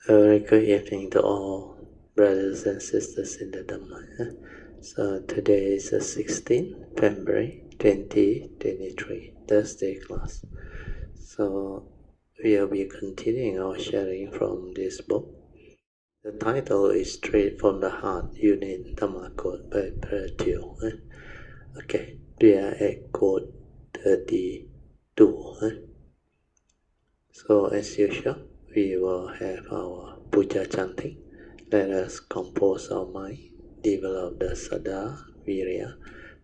A very good evening to all brothers and sisters in the Dhamma. So today is the 16th February 2023, Thursday class. So we will be continuing our sharing from this book. The title is Straight from the Heart, Unit Dhamma Code by Precepts. Okay, we are at code 32. So as usual, we will have our Puja chanting. Let us compose our mind, develop the Saddha, Virya,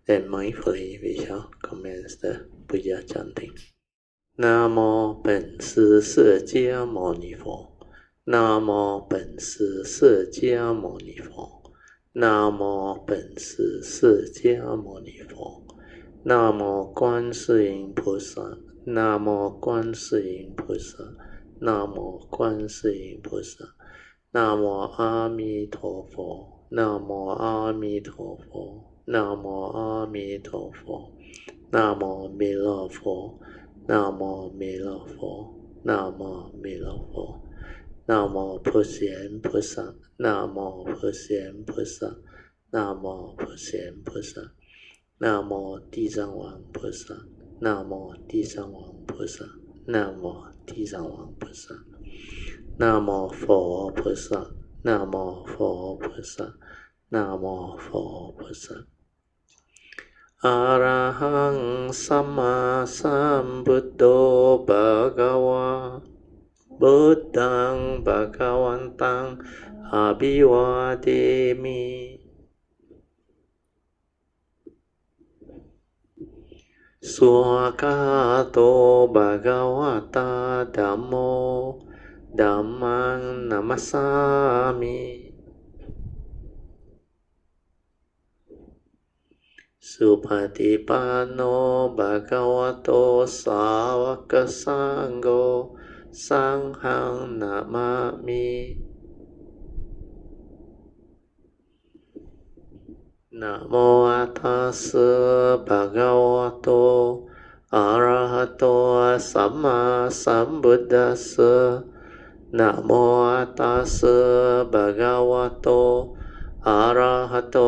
then mindfully we shall commence the Puja chanting. Namo 本师释迦牟尼佛 Namo 本师释迦牟尼佛 Namo 本师释迦牟尼佛 Namo 观世音菩萨 Namo 观世音菩萨 Namo 观世音菩萨 Namo 阿弥陀佛 Namo 阿弥陀佛 Namo 阿弥陀佛 Namo 弥勒佛 Namo 弥勒佛 Namo 弥勒佛 Namo 普贤菩萨 Namo 普贤菩萨 Namo 普贤菩萨 Namo 地藏王菩萨 Namo 地藏王菩萨 Namo 地藏王菩萨 Namo 佛菩萨 Namo 佛菩萨 Namo 佛菩萨อะระหังสัมมาสัมพุทโธภะคะวะพุทธังภะคะวันตังอะภิวาเทมิสุขะโตภะคะวะตาธัมโมธัมมังนัมมัสสามิสุปฏิปันโนภะคะวะโตสาวกสังโฆสังฆังนะมามินะโมตัสสะภะคะวะโตอะระหะโตสัมมาสัมพุทธัสสะนะโมตัสสะภะคะวะโตอะระหะโต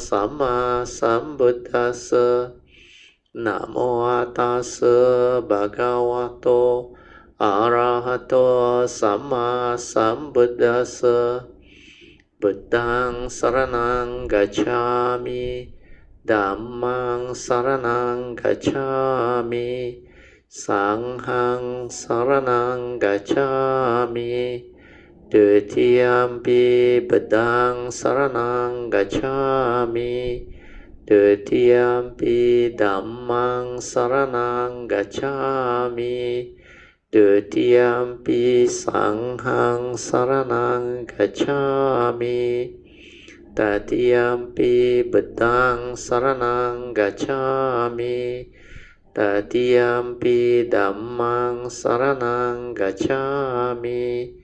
สัมมาสัมพุทธัสสะนะโมตัสสะภะคะวะโตอะระหะโตสัมมาสัมพุทธัสสะพุทธังสรณังกัจฉามิธัมมังสรณังกัจฉามิสังฆังสรณังกัจฉามิDutiyampi Padang Saranang Gacchami Dutiyampi Dhammang Saranang Gacchami Dutiyampi Sanghang Saranang Gacchami Tatiyampi Padang Saranang Gacchami Tatiyampi Dhammang Saranang Gacchami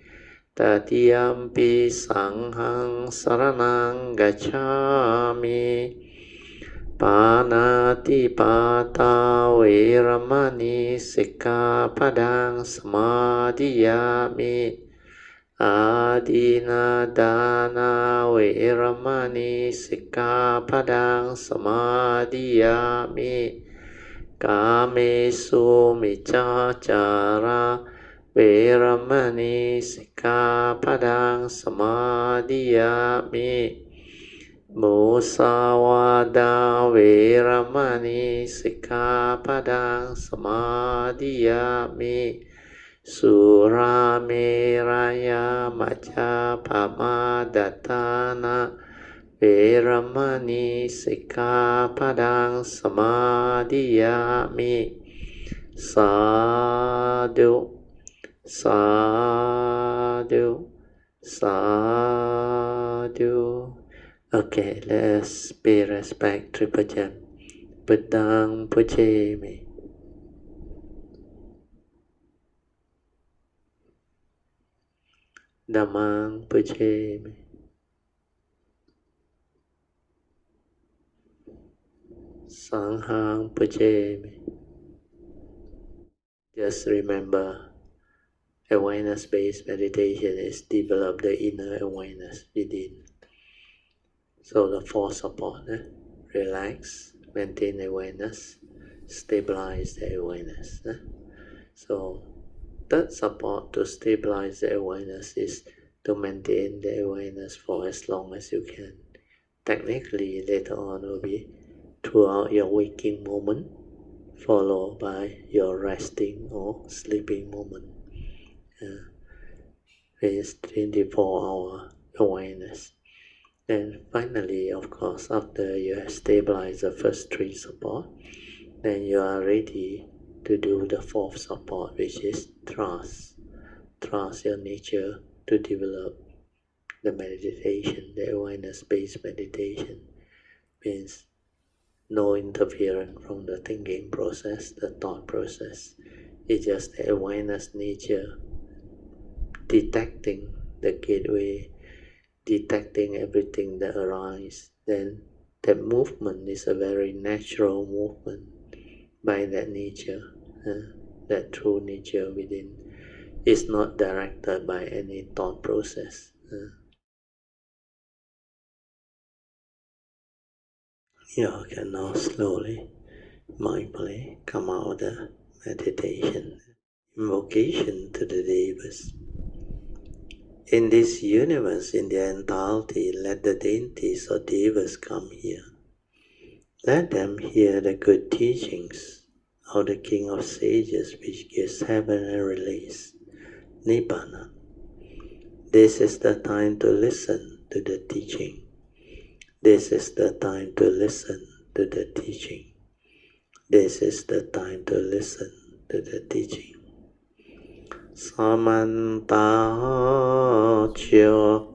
Tatiyampi Sanghang Saranang Gacchami Panati Pata Veramani Sikkhapadang Samadhiyami Adina Dana Veramani Sikkhapadang Samadhiyami Kamesu Miccācara Veramani Sikkhapadang Samadhiyami Musawada Veramani Sikkhapadang Samadhiyami Surameraya Majjapamadatthana Veramani Sikkhapadang Samadhiyami Sadhu Sadhu, sadhu. Okay, let's pay respect to Puja. Buddhang Pujami. Dhammang Pujami. Sanghang Pujami. Just remember, Awareness-based meditation is develop the inner awareness within. So the four support, relax, maintain awareness, stabilize the awareness. So third support to stabilize the awareness is to maintain the awareness for as long as you can. Technically, later on will be throughout your waking moment, followed by your resting or sleeping moment. It's 24-hour awareness. Then finally, of course, after you have stabilized the first three support, then you are ready to do the fourth support, which is trust. Trust your nature to develop the meditation, the awareness-based meditation. Means no interference from the thinking process, the thought process. It's just the awareness nature detecting the gateway, detecting everything that arises. Then that movement is a very natural movement by that nature, that true nature within. It's not directed by any thought process. You can now slowly, mindfully come out of the meditation. Invocation to the Devas. In this universe, in their entirety, let the deities or Devas come here. Let them hear the good teachings of the King of Sages, which gives heaven and release, Nibbana. This is the time to listen to the teaching. This is the time to listen to the teaching. This is the time to listen to the teaching. Samanta Chakawalesu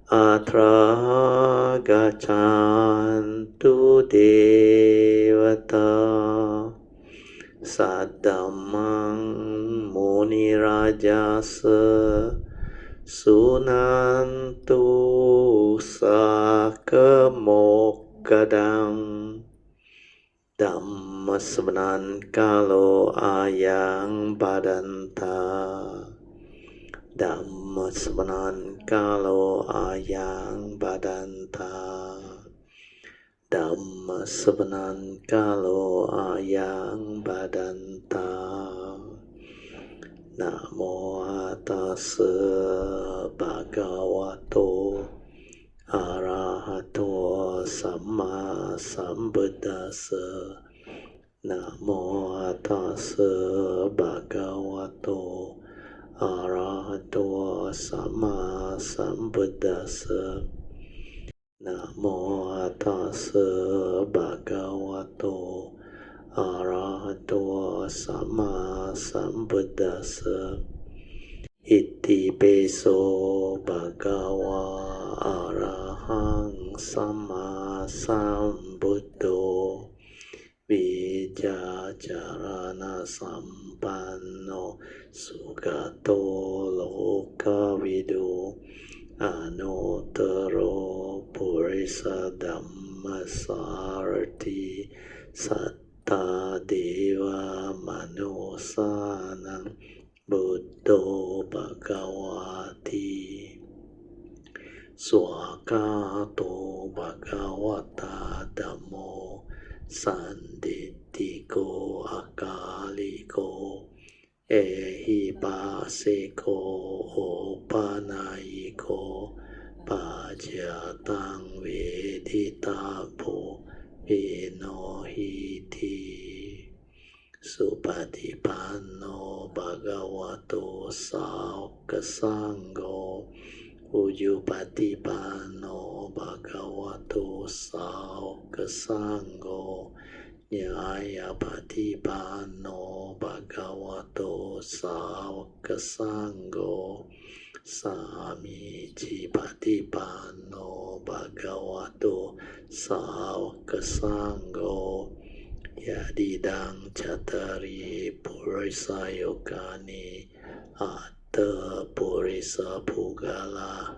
Atra Gachantu Devata Saddamang Muni Rajasa Sunantu Sakamokadang Dhamma Kalo Ayang Badanta Dhamma Kalo Ayang Badanta Dhamma Kalo Ayang Badanta Namo Tassa Bhagavato Arahato Samma Sambuddhassa. Namo Tassa Bhagavato Arahato Samma Sambuddhassa. Namo Tassa Bhagavato Arahato Samma Sambuddhassa. Iti peso bhagava arahang samma sambuddho vijajarana sampanno sugato lokavidu anuttaro purisa dhammasarati satta deva manusanang Buddho Bhagavati Swakato Bhagavata Dhammo Sanditiko Akaliko Ehipaseko Opanayiko Pajatang Veditapo Vinohiti Supatipanno Bhagavato Sāvaka Sangho Ujupatipanno Bhagavato Sāvaka Sangho Nyayapatipanno Bhagavato Sāvaka Sangho Samicipatipanno Bhagavato Sāvaka Sangho Yadidang Chatari Purisa Yogani Atta Purisa Pugala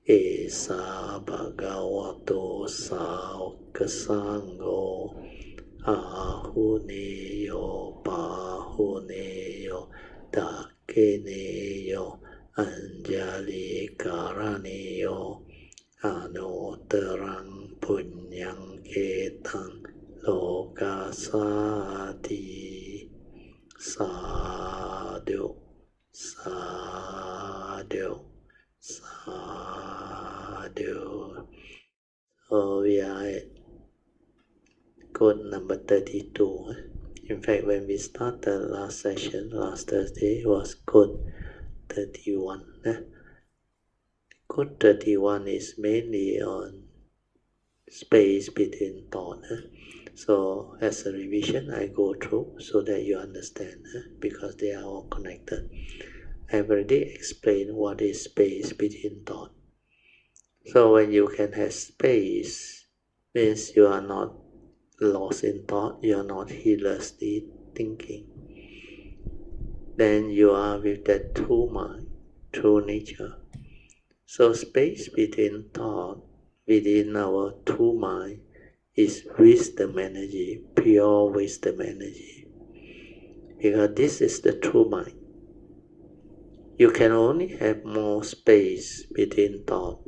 Esa Bhagavato Sāvaka Sangho Ahuneyo Pahuneyo Dakeneyo Anjali Karaneyo Anotarang Punyang Ketang Lokasati Sadhu Sadhu Sadhu. So we are at code number 32. In fact, when we started last session, last Thursday, was code 31. Code 31 is mainly on space between thought. So as a revision, I go through so that you understand, because they are all connected. I have already explained what is space between thought. So when you can have space, means you are not lost in thought, you are not heedlessly thinking. Then you are with that true mind, true nature. So space between thought within our true mind is wisdom energy, pure wisdom energy. Because this is the true mind. You can only have more space between thought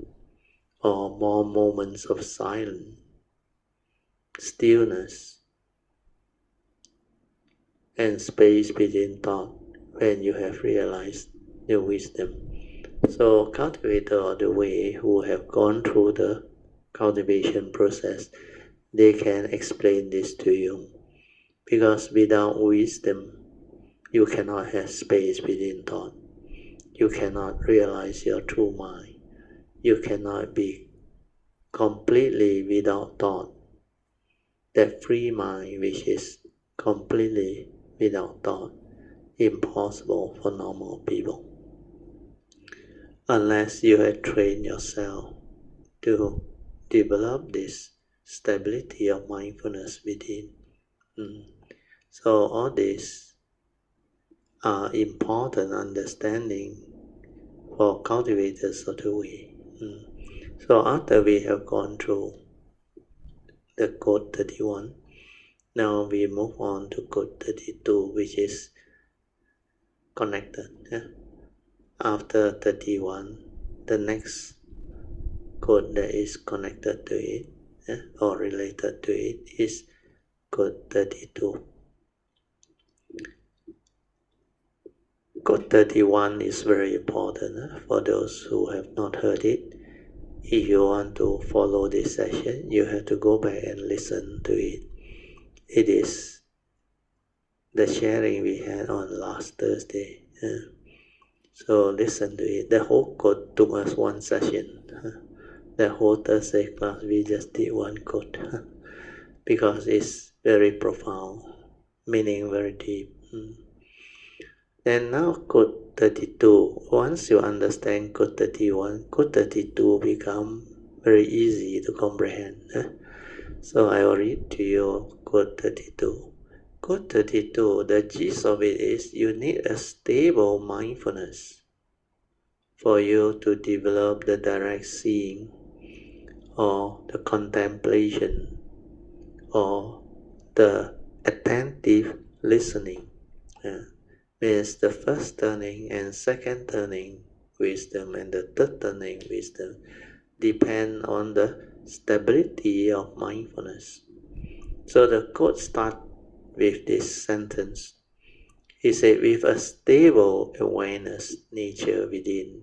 or more moments of silence, stillness, and space between thought when you have realized the wisdom. So cultivator of the way who have gone through the cultivation process, they can explain this to you. Because without wisdom, you cannot have space within thought. You cannot realize your true mind. You cannot be completely without thought. That free mind which is completely without thought, impossible for normal people. Unless you have trained yourself to develop this stability of mindfulness within. So all these are important understanding for cultivators of the way. So after we have gone through the code 31, now we move on to code 32, which is connected. After 31, the next code that is connected to it or related to it is code 32. Code 31 is very important for those who have not heard it. If you want to follow this session, you have to go back and listen to it. It is the sharing we had on last Thursday. So listen to it. The whole code took us one session. The whole Thursday class we just did one code because it's very profound, meaning very deep. And now code 32. Once you understand code 31, code 32 become very easy to comprehend. So I will read to you code 32. Code 32, the gist of it is you need a stable mindfulness for you to develop the direct seeing or the contemplation or the attentive listening. Means the first turning and second turning wisdom and the third turning wisdom depend on the stability of mindfulness. So the quote starts with this sentence. He said, with a stable awareness nature within.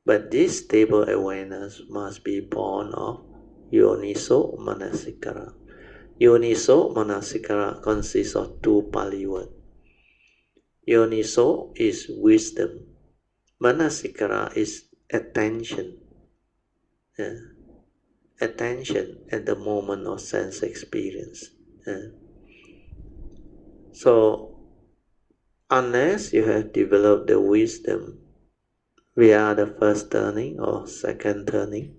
But this stable awareness must be born of Yoniso Manasikara. Yoniso Manasikara consists of two Pali words. Yoniso is wisdom. Manasikara is attention. Attention at the moment of sense experience. So, unless you have developed the wisdom via the first turning or second turning,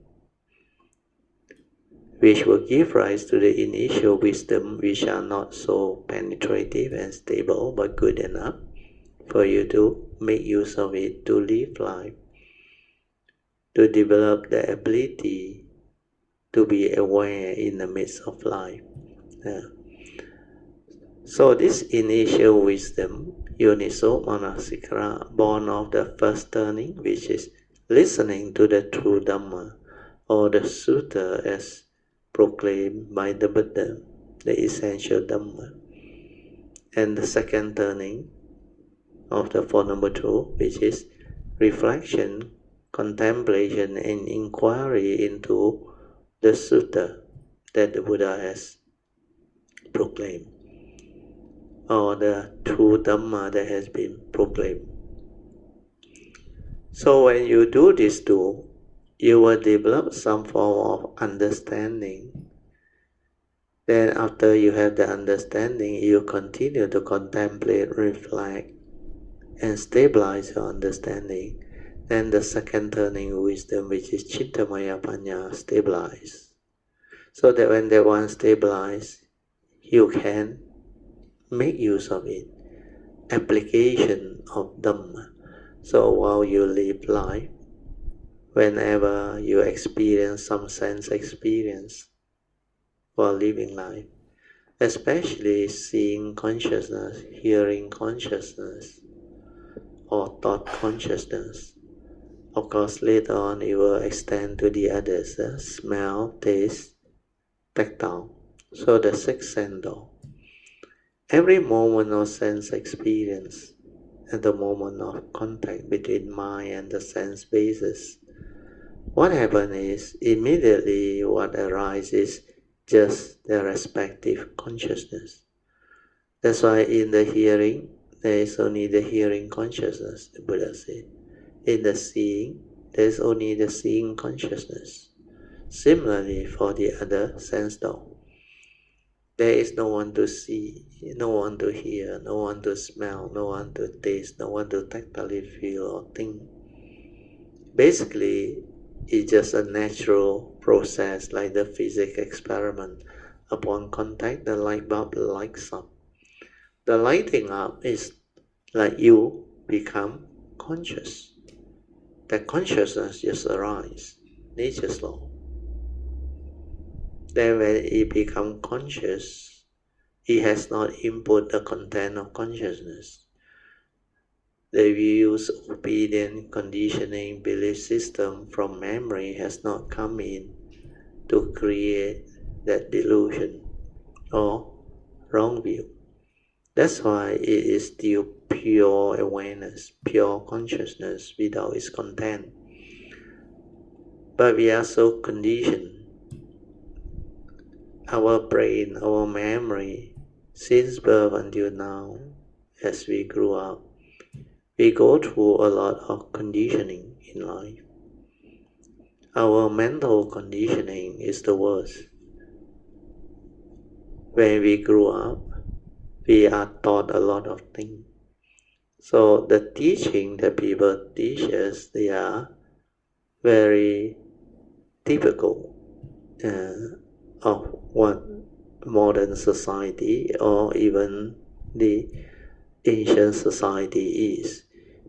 which will give rise to the initial wisdom, which are not so penetrative and stable, but good enough for you to make use of it to live life, to develop the ability to be aware in the midst of life. So this initial wisdom, Yoniso Manasikara, born of the first turning, which is listening to the true Dhamma, or the Sutta as proclaimed by the Buddha, the essential Dhamma. And the second turning of the Four Noble Truths, which is reflection, contemplation, and inquiry into the Sutta that the Buddha has proclaimed, or the true Dhamma that has been proclaimed. So when you do these two, you will develop some form of understanding. Then after you have the understanding, you continue to contemplate, reflect, and stabilize your understanding. Then the second turning wisdom, which is Cittamaya Panya, stabilize. So that when that one stabilize, you can make use of it. Application of Dhamma. So while you live life, whenever you experience some sense experience while living life, especially seeing consciousness, hearing consciousness, or thought consciousness. Of course, later on it will extend to the others, smell, taste, tactile. So the sixth sense door. Every moment of sense experience and the moment of contact between mind and the sense basis, what happens is immediately what arises is just the respective consciousness. That's why in the hearing, there is only the hearing consciousness, the Buddha said. In the seeing, there is only the seeing consciousness. Similarly, for the other sense door, there is no one to see, no one to hear, no one to smell, no one to taste, no one to tactily feel or think. Basically, it's just a natural process like the physics experiment. Upon contact, the light bulb lights up. The lighting up is like you become conscious. That consciousness just arises, nature's law. Then when it becomes conscious, it has not input the content of consciousness. The views, opinion, conditioning, belief system from memory has not come in to create that delusion or wrong view. That's why it is still pure awareness, pure consciousness without its content. But we are so conditioned. Our brain, our memory, since birth until now, as we grew up, we go through a lot of conditioning in life. Our mental conditioning is the worst. When we grew up, we are taught a lot of things. So the teaching that people teach us, they are very typical of what modern society or even the ancient society is,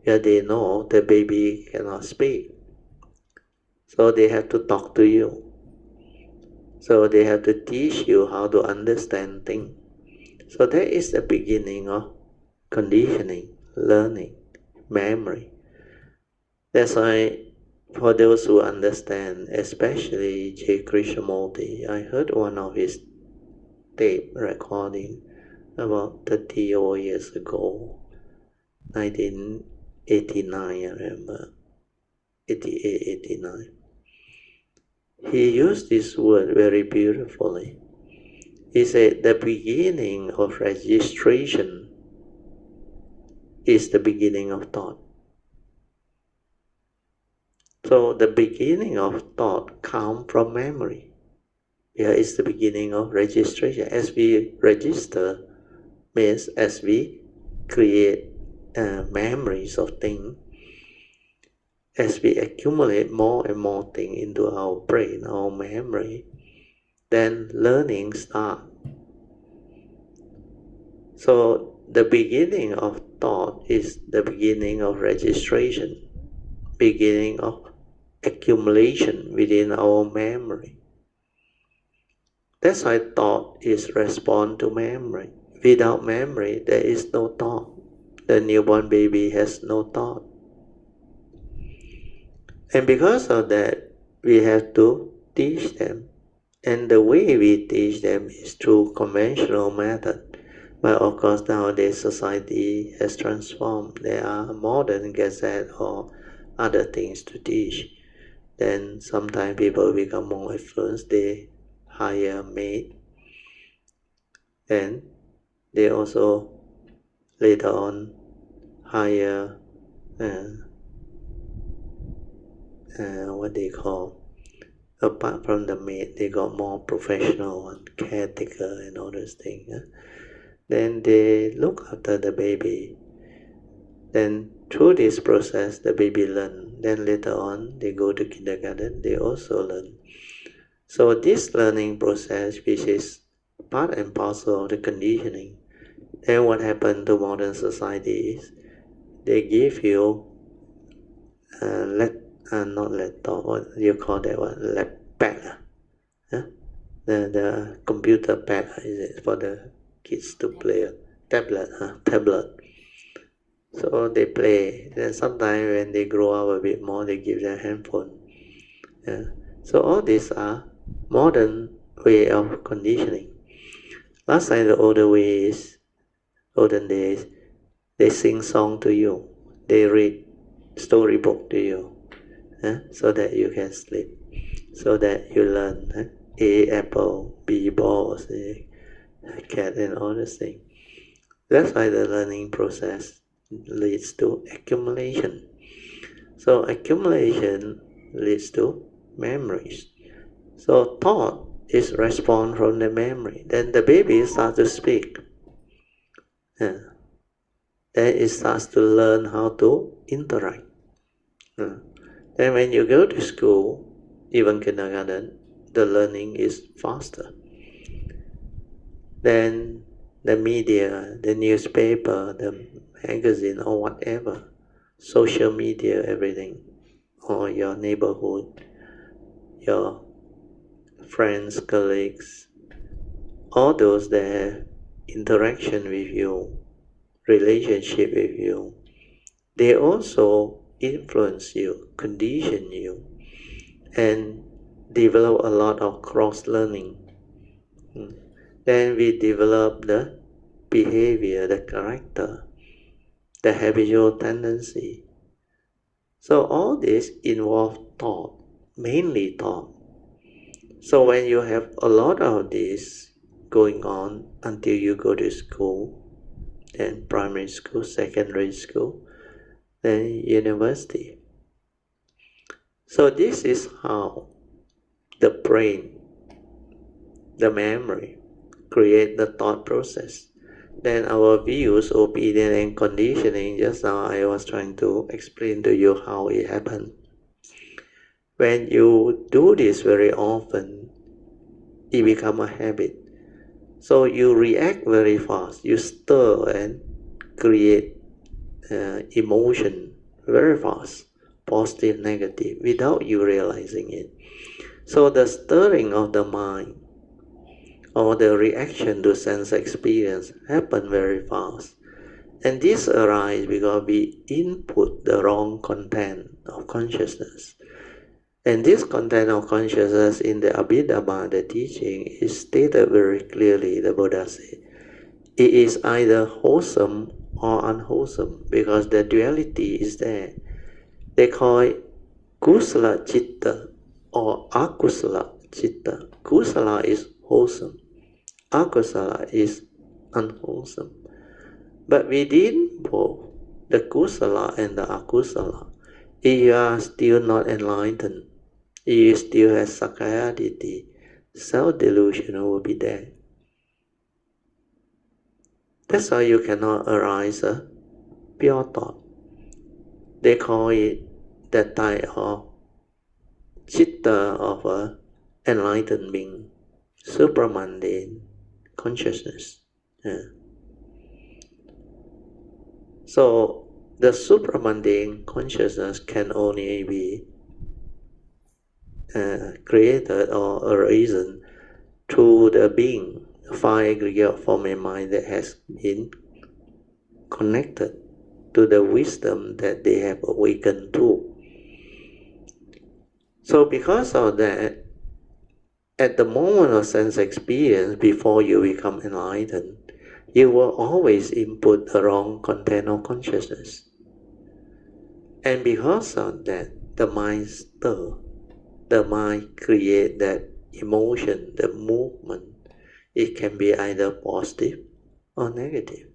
where they know the baby cannot speak. So they have to talk to you. So they have to teach you how to understand things. So that is the beginning of conditioning, learning, memory. That's why for those who understand, especially J. Krishnamurti, I heard one of his tape recording about 30 years ago, 1989, I remember, 88, 89. He used this word very beautifully. He said the beginning of registration is the beginning of thought. So the beginning of thought comes from memory. Here is the beginning of registration. As we register means as we create memories of things, as we accumulate more and more things into our brain, our memory, then learning starts. So the beginning of thought is the beginning of registration, beginning of accumulation within our memory. That's why thought is respond to memory. Without memory, there is no thought. The newborn baby has no thought. And because of that, we have to teach them. And the way we teach them is through conventional method. But of course, nowadays society has transformed. There are modern gazette or other things to teach. Then sometimes people become more influenced. They hire maid. And they also later on hire what they call, apart from the maid, they got more professional one, caretaker and all those things. Then they look after the baby. Then through this process, the baby learn. Then later on, they go to kindergarten, they also learn. So this learning process, which is part and parcel of the conditioning, then what happened to modern society is they give you not laptop, what you call that one, pad, the computer pad, is it, for the kids to play, tablet. So they play. Then sometimes when they grow up a bit more, they give them handphone. So all these are modern way of conditioning. Last time the olden days, they sing song to you. They read storybook to you, so that you can sleep, so that you learn A apple, B ball, C cat, and all these things. That's why the learning process leads to accumulation. So accumulation leads to memories. So thought is response from the memory. Then the baby starts to speak. Then it starts to learn how to interact. Then when you go to school, even kindergarten, the learning is faster. Then the media, the newspaper, the magazine, or whatever, social media, everything, or your neighborhood, your friends, colleagues, all those that have interaction with you, relationship with you, they also influence you, condition you, and develop a lot of cross-learning. Then we develop the behavior, the character, the habitual tendency. So all this involves thought, mainly thought. So when you have a lot of this going on until you go to school, then primary school, secondary school, then university. So this is how the brain, the memory, create the thought process. Then our views, opinion, and conditioning, just now I was trying to explain to you how it happened. When you do this very often, it becomes a habit. So you react very fast, you stir and create emotion very fast, positive, negative, without you realizing it. So the stirring of the mind or the reaction to sense experience happen very fast. And this arises because we input the wrong content of consciousness. And this content of consciousness in the Abhidhamma, the teaching, is stated very clearly, the Buddha said. It is either wholesome or unwholesome because the duality is there. They call it kusala citta or akusala citta. Kusala is wholesome, akusala is unwholesome. But within both the kusala and the akusala, if you are still not enlightened, if you still have sakayaditi, self-delusion will be there. That's why you cannot arise a pure thought. They call it the type of citta of a enlightened being, supramundane consciousness. So the supramundane consciousness can only be created or arisen through the being, the five aggregate form and mind that has been connected to the wisdom that they have awakened to. So because of that, at the moment of sense experience, before you become enlightened, you will always input the wrong content of consciousness. And because of that, the mind stirs, the mind creates that emotion, the movement. It can be either positive or negative.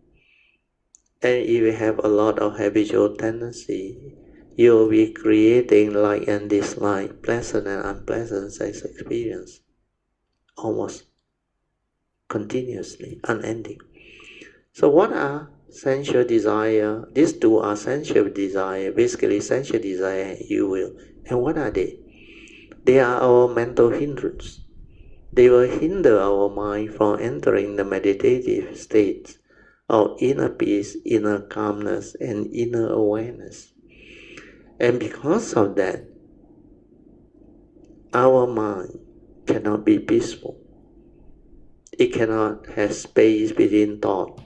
And if you have a lot of habitual tendency, you will be creating like and dislike, pleasant and unpleasant sex experience, almost continuously, unending. So what are sensual desire? These two are sensual desire, basically sensual desire and ill will. And what are they? They are our mental hindrance. They will hinder our mind from entering the meditative states of inner peace, inner calmness, and inner awareness. And because of that, our mind cannot be peaceful. It cannot have space within thought.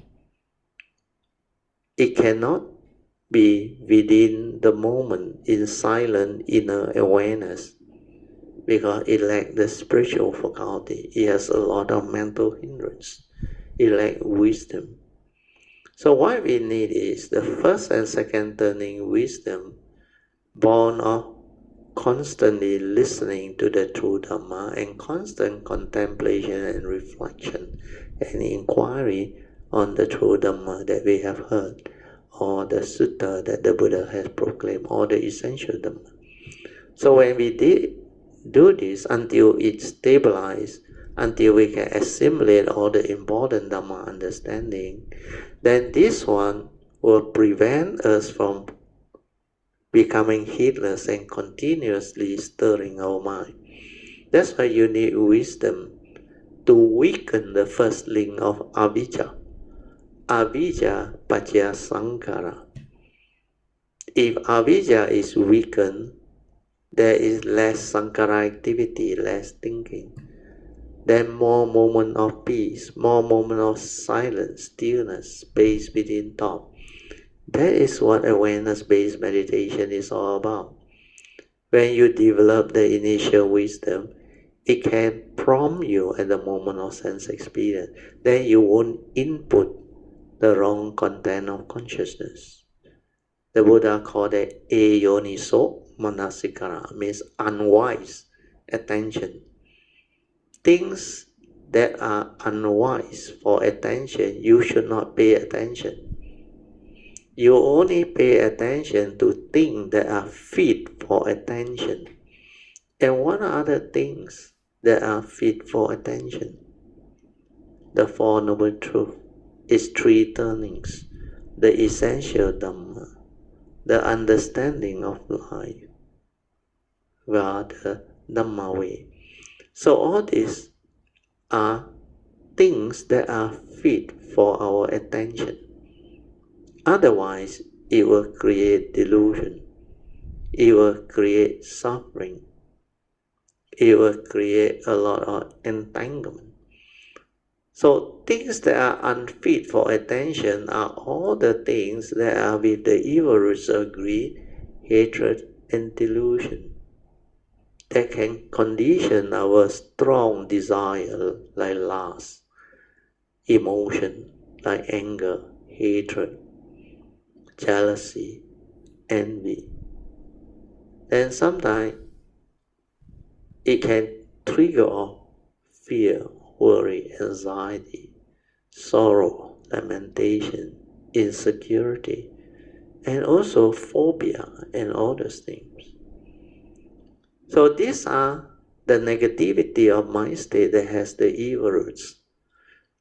It cannot be within the moment in silent inner awareness because it lacks the spiritual faculty. It has a lot of mental hindrance. It lacks wisdom. So what we need is the first and second turning wisdom born of constantly listening to the true Dhamma and constant contemplation and reflection and inquiry on the true Dhamma that we have heard, or the sutta that the Buddha has proclaimed, or the essential Dhamma. So when we do this until it stabilizes, until we can assimilate all the important Dhamma understanding, then this one will prevent us from becoming heedless and continuously stirring our mind. That's why you need wisdom to weaken the first link of avijja. Avijja pacaya sankhara. If avijja is weakened, there is less sankhara activity, less thinking. Then more moment of peace, more moment of silence, stillness, space within thought. That is what awareness-based meditation is all about. When you develop the initial wisdom, it can prompt you at the moment of sense experience. Then you won't input the wrong content of consciousness. The Buddha called it ayoniso manasikara, means unwise attention. Things that are unwise for attention, you should not pay attention. You only pay attention to things that are fit for attention. And what are the things that are fit for attention? The Four Noble Truths, its three turnings, the essential Dhamma, the understanding of life, via the Dhamma way. So all these are things that are fit for our attention. Otherwise, it will create delusion. It will create suffering. It will create a lot of entanglement. So things that are unfit for attention are all the things that are with the evil roots of greed, hatred, and delusion. That can condition our strong desire like lust, emotion like anger, hatred, jealousy, envy. And sometimes it can trigger off fear, worry, anxiety, sorrow, lamentation, insecurity, and also phobia and all those things. So these are the negativity of mind state that has the evil roots.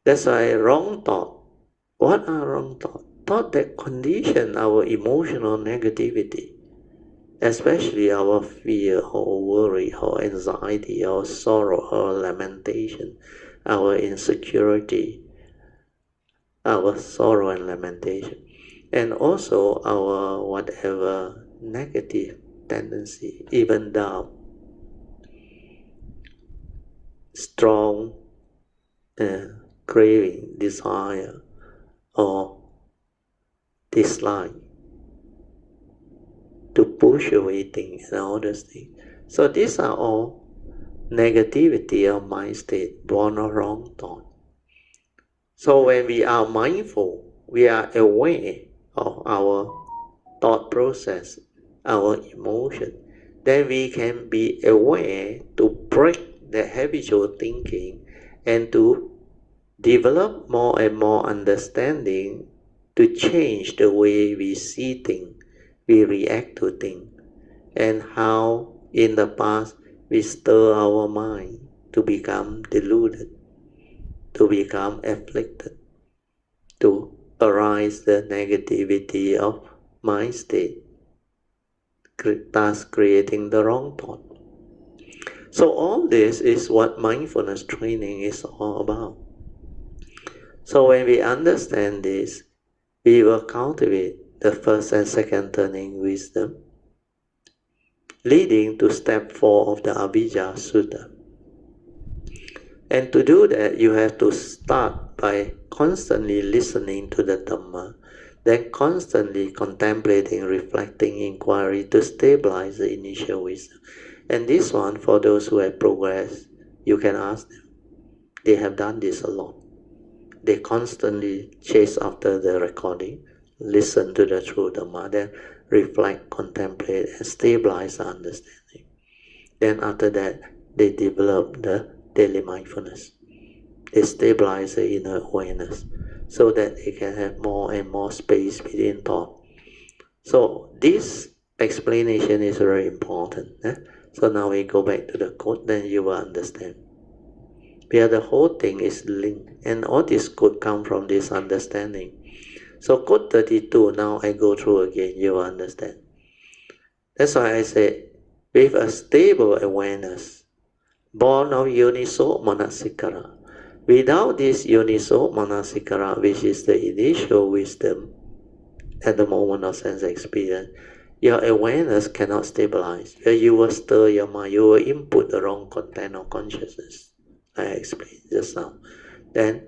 That's why wrong thought. What are wrong thoughts? Thought that condition our emotional negativity, especially our fear or worry or anxiety or sorrow or lamentation, our insecurity, our sorrow and lamentation, and also our whatever negative tendency, even doubt, strong craving, desire, or dislike to push away things and all those things. So these are all negativity of mind state, born of wrong thought. So when we are mindful, we are aware of our thought process, our emotion, then we can be aware to break the habitual thinking and to develop more and more understanding to change the way we see things, we react to things, and how in the past we stir our mind to become deluded, to become afflicted, to arise the negativity of mind state, thus creating the wrong thought. So all this is what mindfulness training is all about. So when we understand this, we will cultivate the first and second turning wisdom, leading to step 4 of the Abhijja Sutta. And to do that, you have to start by constantly listening to the Dhamma, then constantly contemplating, reflecting, inquiry to stabilize the initial wisdom. And this one, for those who have progressed, you can ask them. They have done this a lot. They constantly chase after the recording, listen to the true Dhamma, then reflect, contemplate, and stabilize the understanding. Then after that, they develop the daily mindfulness. They stabilize the inner awareness so that they can have more and more space within thought. So this explanation is very important. So now we go back to the quote, then you will understand. Where the whole thing is linked, and all this could come from this understanding. So quote 32, now I go through again, you will understand. That's why I say, with a stable awareness, born of Yoniso Manasikara. Without this Yoniso Manasikara, which is the initial wisdom at the moment of sense experience, your awareness cannot stabilize. You will stir your mind, you will input the wrong content of consciousness. I explained just now. Then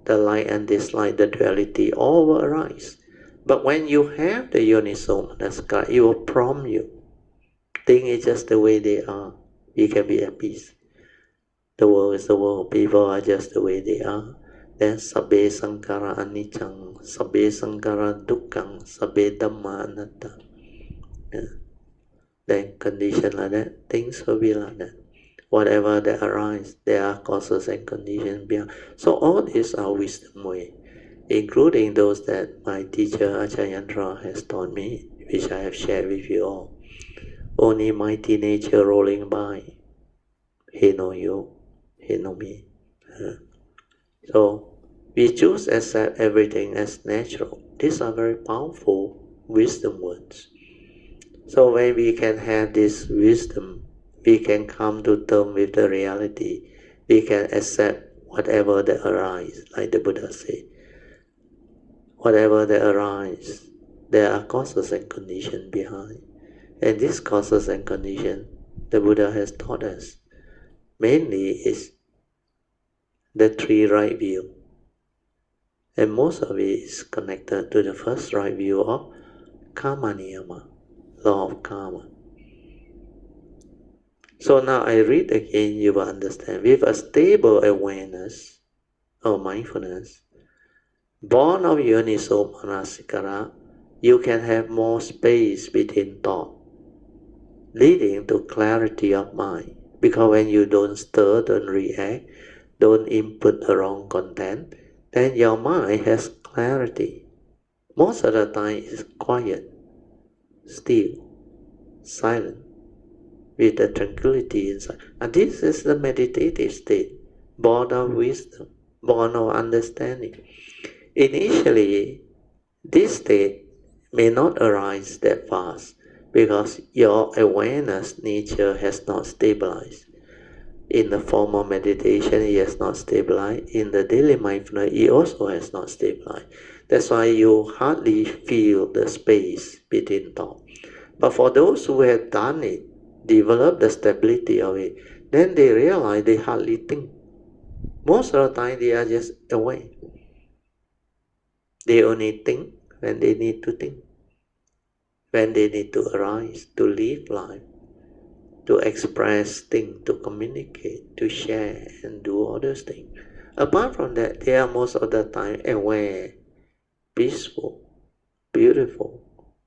the like and dislike, the duality, all will arise. But when you have the Yoniso Manasikara, it will prompt you. Things is just the way they are. You can be at peace. The world is the world. People are just the way they are. Then sabbe sankara anicang, sabbe sankara dukkang, sabbe dhamma anatta. Then condition like that, things will be like that. Whatever that arise, there are causes and conditions behind. So all these are wisdom way, including those that my teacher Acharyandra has taught me, which I have shared with you all. Only mighty nature rolling by. He know you, he know me. So we choose to accept everything as natural. These are very powerful wisdom words. So when we can have this wisdom, we can come to terms with the reality. We can accept whatever that arises, like the Buddha said. Whatever that arises, there are causes and conditions behind. And these causes and conditions, the Buddha has taught us, mainly is the 3 right view. And most of it is connected to the first right view of karma niyama, law of karma. So now I read again, you will understand. With a stable awareness or mindfulness, born of Yoniso Manasikara, you can have more space between thought, leading to clarity of mind. Because when you don't stir, don't react, don't input the wrong content, then your mind has clarity. Most of the time it's quiet, still, silent, with the tranquility inside. And this is the meditative state, born of wisdom, born of understanding. Initially, this state may not arise that fast because your awareness nature has not stabilized. In the formal meditation, it has not stabilized. In the daily mindfulness, it also has not stabilized. That's why you hardly feel the space between thought. But for those who have done it, developed the stability of it, then they realize they hardly think. Most of the time they are just away. They only think when they need to think, when they need to arise, to live life, to express things, to communicate, to share, and do all those things. Apart from that, they are most of the time aware, peaceful, beautiful,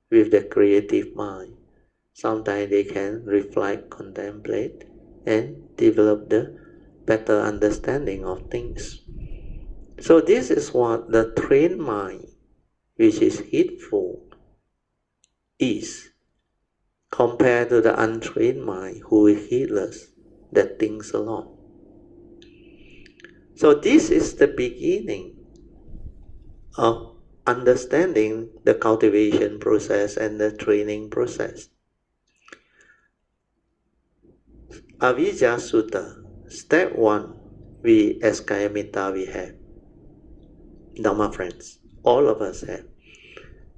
with the creative mind. Sometimes they can reflect, contemplate, and develop the better understanding of things. So this is what the trained mind, which is heedful, is, compared to the untrained mind who is heedless, that thinks a lot. So this is the beginning of understanding the cultivation process and the training process. Avijja Sutta, step 1, we as Kayamita we have. Dhamma friends, all of us have.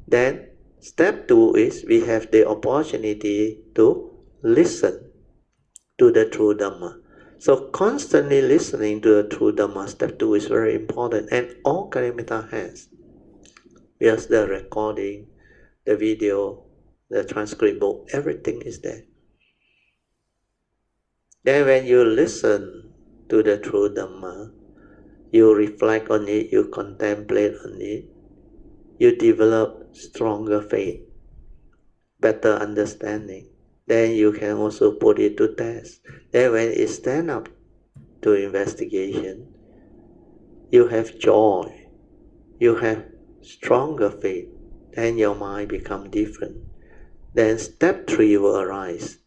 Then step 2 is we have the opportunity to listen to the true Dhamma. So constantly listening to the true Dhamma, step 2 is very important, and all Kalyamita has. Yes, the recording, the video, the transcript book, everything is there. Then when you listen to the true Dhamma, you reflect on it, you contemplate on it, you develop stronger faith, better understanding. Then you can also put it to test. Then when it stands up to investigation, you have joy, you have stronger faith, then your mind becomes different. Then step 3 will arise.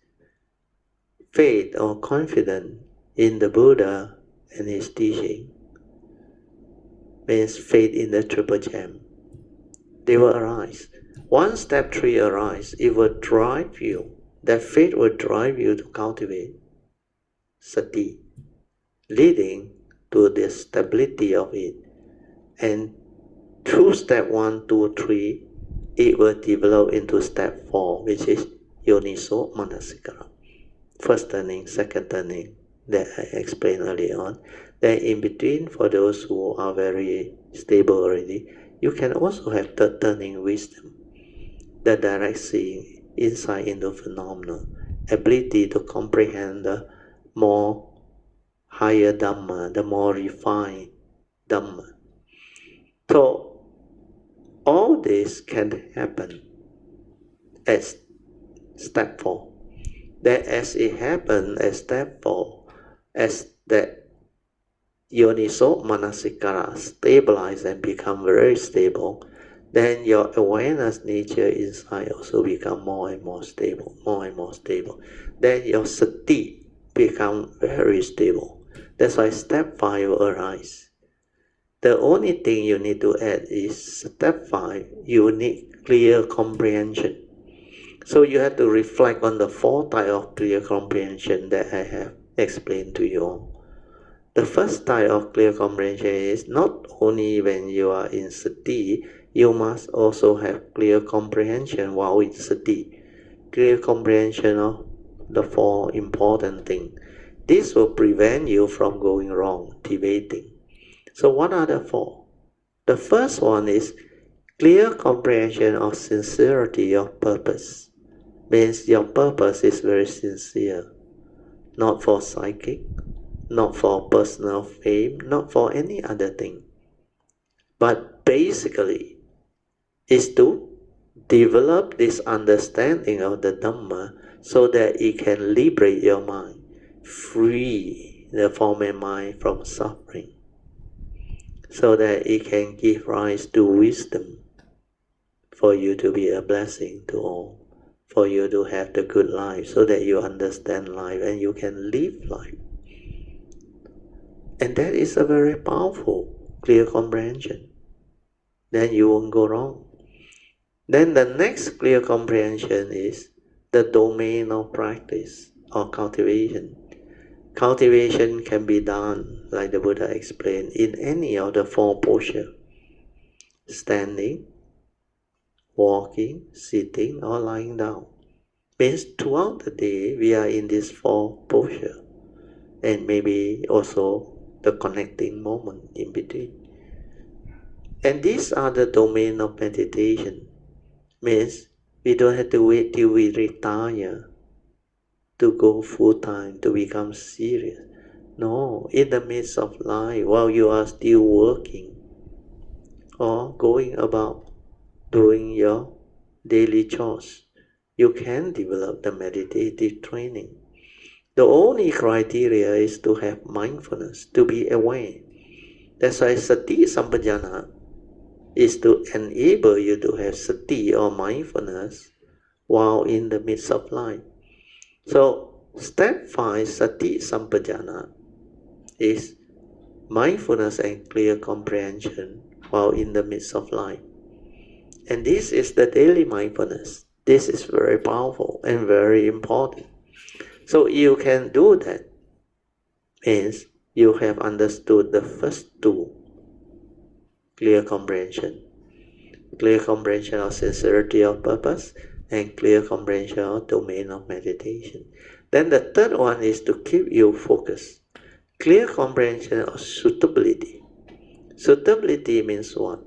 Faith or confidence in the Buddha and his teaching means faith in the Triple Gem. They will arise. Once step 3 arises, it will drive you. That faith will drive you to cultivate sati, leading to the stability of it. And through step 1, 2, 3, it will develop into step 4, which is yoniso manasikara. First turning, second turning, that I explained earlier on. Then in between, for those who are very stable already, you can also have third turning wisdom, the direct seeing, insight into phenomena, ability to comprehend the more higher Dhamma, the more refined Dhamma. So all this can happen as step 4. That as it happens as step 4, as that yoniso manasikara stabilize and become very stable, then your awareness nature inside also become more and more stable, more and more stable. Then your sati become very stable. That's why step 5 will arise. The only thing you need to add is step 5, you need clear comprehension. So you have to reflect on the 4 types of clear comprehension that I have explained to you all. The first type of clear comprehension is not only when you are in sati, you must also have clear comprehension while in sati. Clear comprehension of the 4 important things. This will prevent you from going wrong, debating. So what are the 4? The first one is clear comprehension of sincerity of purpose. Means your purpose is very sincere, not for psychic, not for personal fame, not for any other thing, but basically is to develop this understanding of the Dhamma so that it can liberate your mind, free the former mind from suffering, so that it can give rise to wisdom for you to be a blessing to all, for you to have the good life, so that you understand life and you can live life. And that is a very powerful, clear comprehension. Then you won't go wrong. Then the next clear comprehension is the domain of practice or cultivation. Cultivation can be done, like the Buddha explained, in any of the 4 postures: standing, walking, sitting, or lying down. Means throughout the day we are in this 4 postures, and maybe also the connecting moment in between. And these are the domain of meditation. Means we don't have to wait till we retire to go full-time, to become serious. No, in the midst of life, while you are still working or going about doing your daily chores, you can develop the meditative training. The only criteria is to have mindfulness, to be aware. That's why sati sampajana is to enable you to have sati or mindfulness while in the midst of life. So step 5, sati sampajana, is mindfulness and clear comprehension while in the midst of life. And this is the daily mindfulness. This is very powerful and very important. So you can do that means you have understood the first two, clear comprehension of sincerity of purpose, and clear comprehension of domain of meditation. Then the third one is to keep you focused. Clear comprehension of suitability. Suitability means what?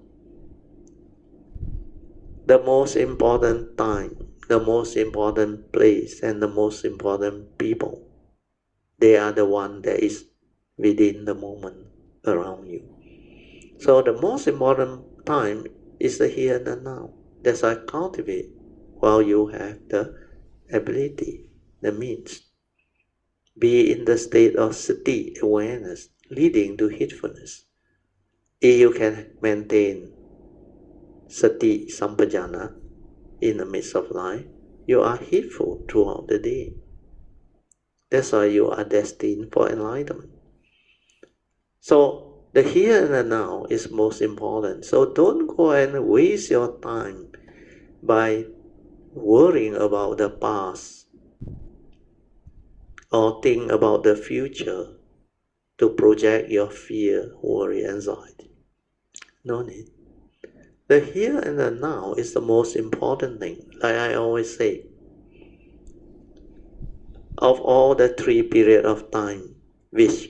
The most important time, the most important place, and the most important people. They are the one that is within the moment around you. So the most important time is the here and the now. That's why cultivate while you have the ability, the means. Be in the state of sati, awareness, leading to heedfulness. If you can maintain sati sampajana in the midst of life, you are heedful throughout the day. That's why you are destined for enlightenment. So the here and the now is most important. So don't go and waste your time by worrying about the past or think about the future to project your fear, worry, anxiety. No need. The here and the now is the most important thing. Like I always say, of all the 3 periods of time which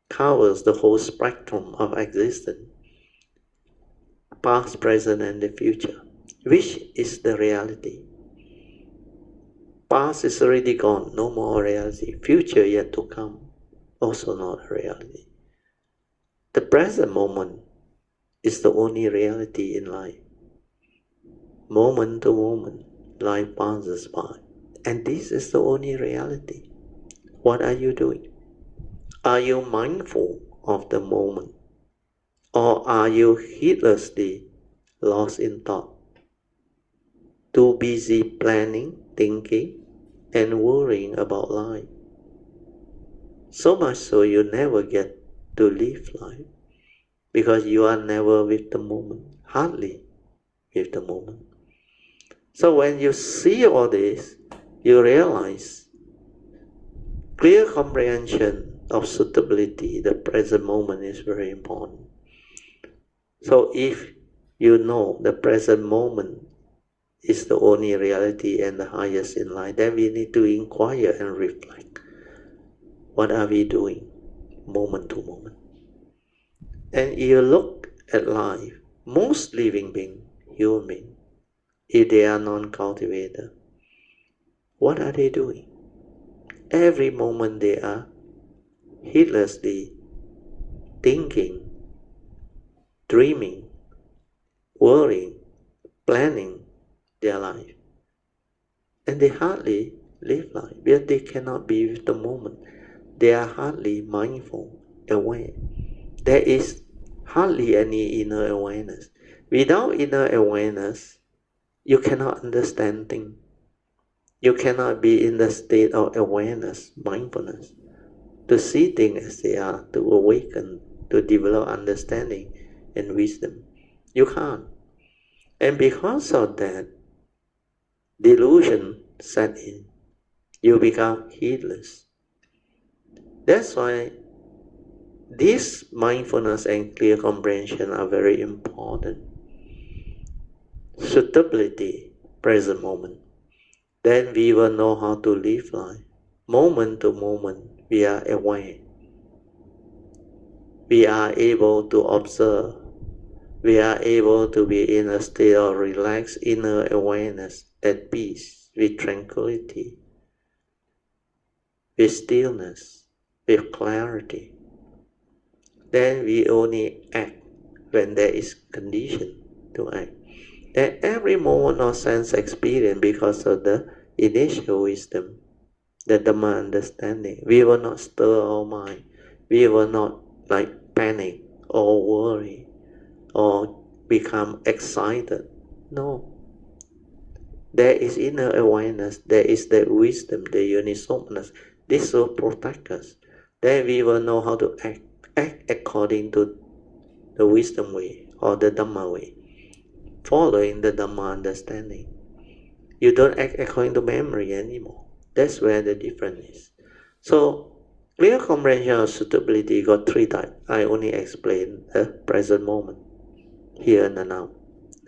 covers the whole spectrum of existence, past, present, and the future, which is the reality? Past is already gone, no more reality. Future yet to come, also not a reality. The present moment is the only reality in life. Moment to moment, life passes by. And this is the only reality. What are you doing? Are you mindful of the moment? Or are you heedlessly lost in thought? Too busy planning, thinking, and worrying about life. So much so you never get to live life because you are never with the moment, hardly with the moment. So when you see all this, you realize clear comprehension of suitability, the present moment, is very important. So if you know the present moment is the only reality and the highest in life, then we need to inquire and reflect. What are we doing moment to moment? And you look at life, most living beings, human beings, if they are non-cultivated, what are they doing? Every moment they are heedlessly thinking, dreaming, worrying, planning their life. And they hardly live life because they cannot be with the moment. They are hardly mindful, aware. There is hardly any inner awareness. Without inner awareness, you cannot understand things. You cannot be in the state of awareness, mindfulness, to see things as they are, to awaken, to develop understanding and wisdom. You can't. And because of that, delusion set in. You become heedless. That's why this mindfulness and clear comprehension are very important. Suitability, present moment. Then we will know how to live life. Moment to moment, we are aware. we are able to observe. We are able to be in a state of relaxed inner awareness, at peace, with tranquility, with stillness, with clarity. Then we only act when there is condition to act. At every moment of sense experience, because of the initial wisdom, the Dhamma understanding, we will not stir our mind. We will not panic or worry or become excited. No. There is inner awareness, there is the wisdom, the unisomeness. This will protect us. Then we will know how to act according to the wisdom way or the Dhamma way, following the Dhamma understanding. You don't act according to memory anymore. That's where the difference is. So, clear comprehension of suitability got three types. I only explain the present moment, here and now.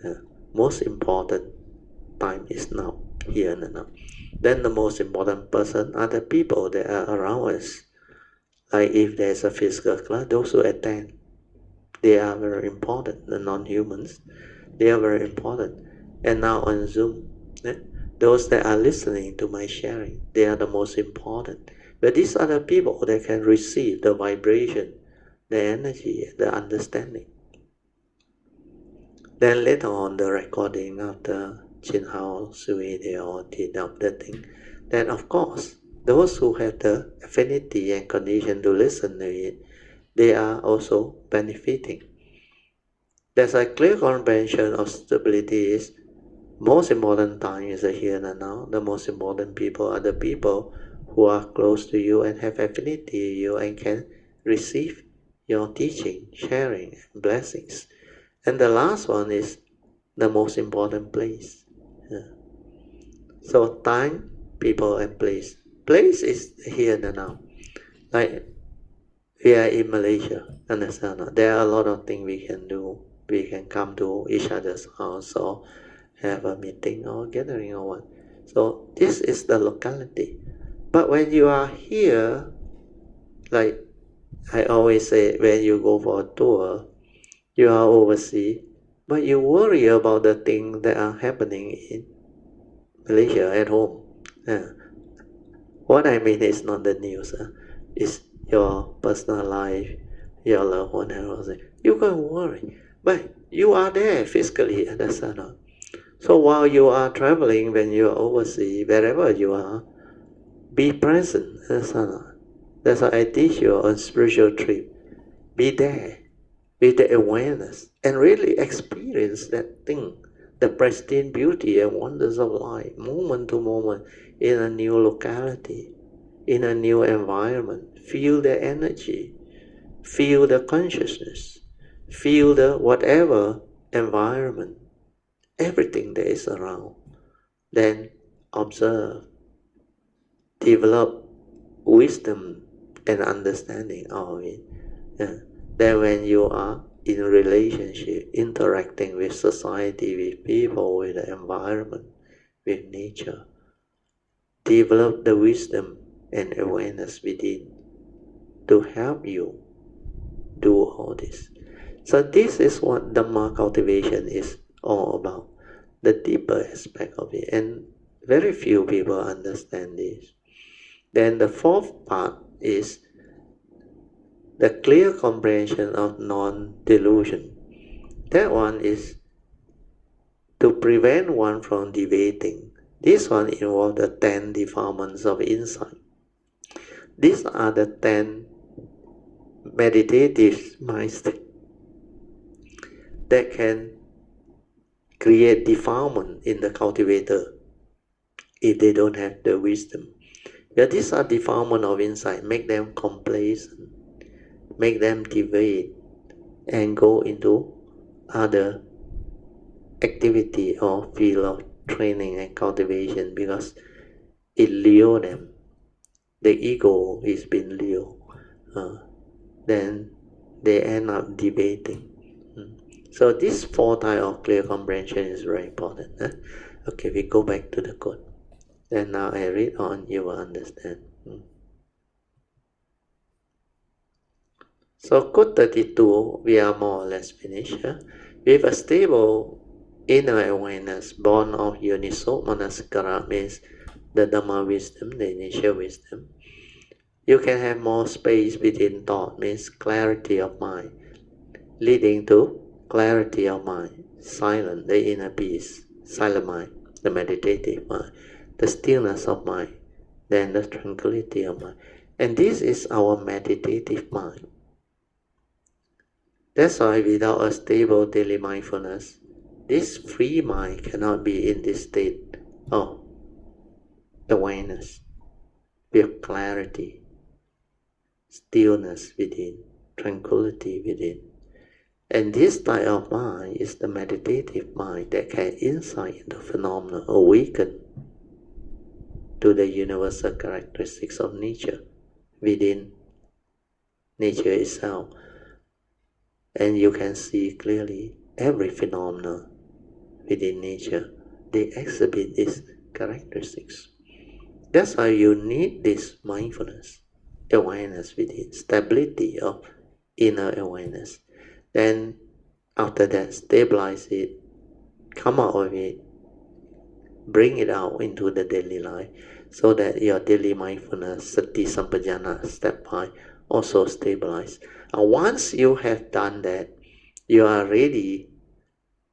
The most important time is now, here and now. Then the most important person are the people that are around us. Like if there's a physical class, those who attend, they are very important. The non-humans, they are very important. And now on Zoom, those that are listening to my sharing, they are the most important. But these are the people that can receive the vibration, the energy, the understanding. Then later on, the recording of the Chin House video or the thing, then of course, those who have the affinity and condition to listen to it, they are also benefiting. There's a clear comprehension of stability is most important time is the here and now. The most important people are the people who are close to you and have affinity to you and can receive your teaching, sharing, and blessings. And the last one is the most important place. So time, people, and place. Place is here and now. Like we are in Malaysia, understand? There are a lot of things we can do. We can come to each other's house or have a meeting or gathering or what. So this is the locality. But when you are here, like I always say, when you go for a tour, you are overseas, but you worry about the things that are happening in Malaysia at home. What I mean is not the news. It's your personal life, your loved one, and all that. You can worry, but you are there physically, understand? So while you are traveling, when you are overseas, wherever you are, be present, understand? That's why I teach you on spiritual trip. Be there with the awareness and really experience that thing, the pristine beauty and wonders of life, moment to moment, in a new locality, in a new environment. Feel the energy, feel the consciousness, feel the whatever environment, everything that is around. Then observe, develop wisdom and understanding of it. Then when you are in relationship, interacting with society, with people, with the environment, with nature, develop the wisdom and awareness within to help you do all this. So this is what Dhamma cultivation is all about, the deeper aspect of it, and very few people understand this. Then the fourth part is the clear comprehension of non-delusion. That one is to prevent one from deviating. This one involves the 10 defilements of insight. These are the 10 meditative minds that can create defilement in the cultivator if they don't have the wisdom. Yeah, these are defilement of insight, make them complacent, make them deviate and go into other activity or field of training and cultivation because it lure them. The ego is being lured. Then they end up debating. So this four type of clear comprehension is very important. Okay, we go back to the code. Then now I read on, you will understand. So code 32, we are more or less finished. With a stable inner awareness born of Yoniso Manasikara, means the Dhamma wisdom, the initial wisdom, you can have more space within thought, means clarity of mind, leading to clarity of mind, silent, the inner peace, silent mind, the meditative mind, the stillness of mind, then the tranquility of mind. And this is our meditative mind. That's why without a stable daily mindfulness, this free mind cannot be in this state of awareness, with clarity, stillness within, tranquility within. And this type of mind is the meditative mind that can insight into phenomena, awaken to the universal characteristics of nature within nature itself. And you can see clearly every phenomena within nature, they exhibit these characteristics. That's why you need this mindfulness, awareness within, stability of inner awareness. Then after that, stabilize it, come out of it, bring it out into the daily life, so that your daily mindfulness, sati sampajana, step 5, also stabilize. And once you have done that, you are ready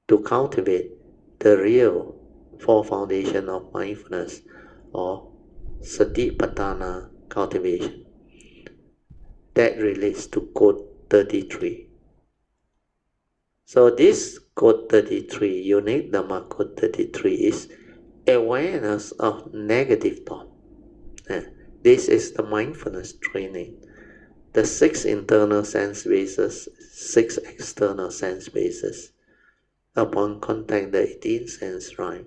to cultivate the real four foundation of mindfulness, or satipatthana cultivation. That relates to code 33. So this code 33, unique Dhamma code 33, is awareness of negative thought. This is the mindfulness training. The 6 internal sense bases, 6 external sense bases. Upon contact the 18th sense right,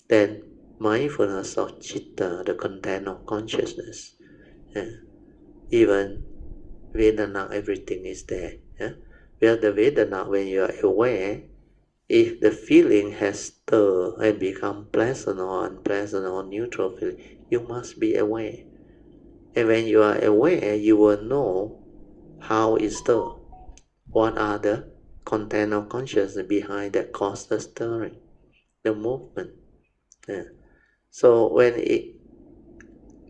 then mindfulness of citta, the content of consciousness. Even Vedana, everything is there. Where the Vedana, when you are aware, if the feeling has stirred and become pleasant or unpleasant or neutral feeling, you must be aware. And when you are aware, you will know how it stirs. What are the content of consciousness behind that cause the stirring, the movement. So when it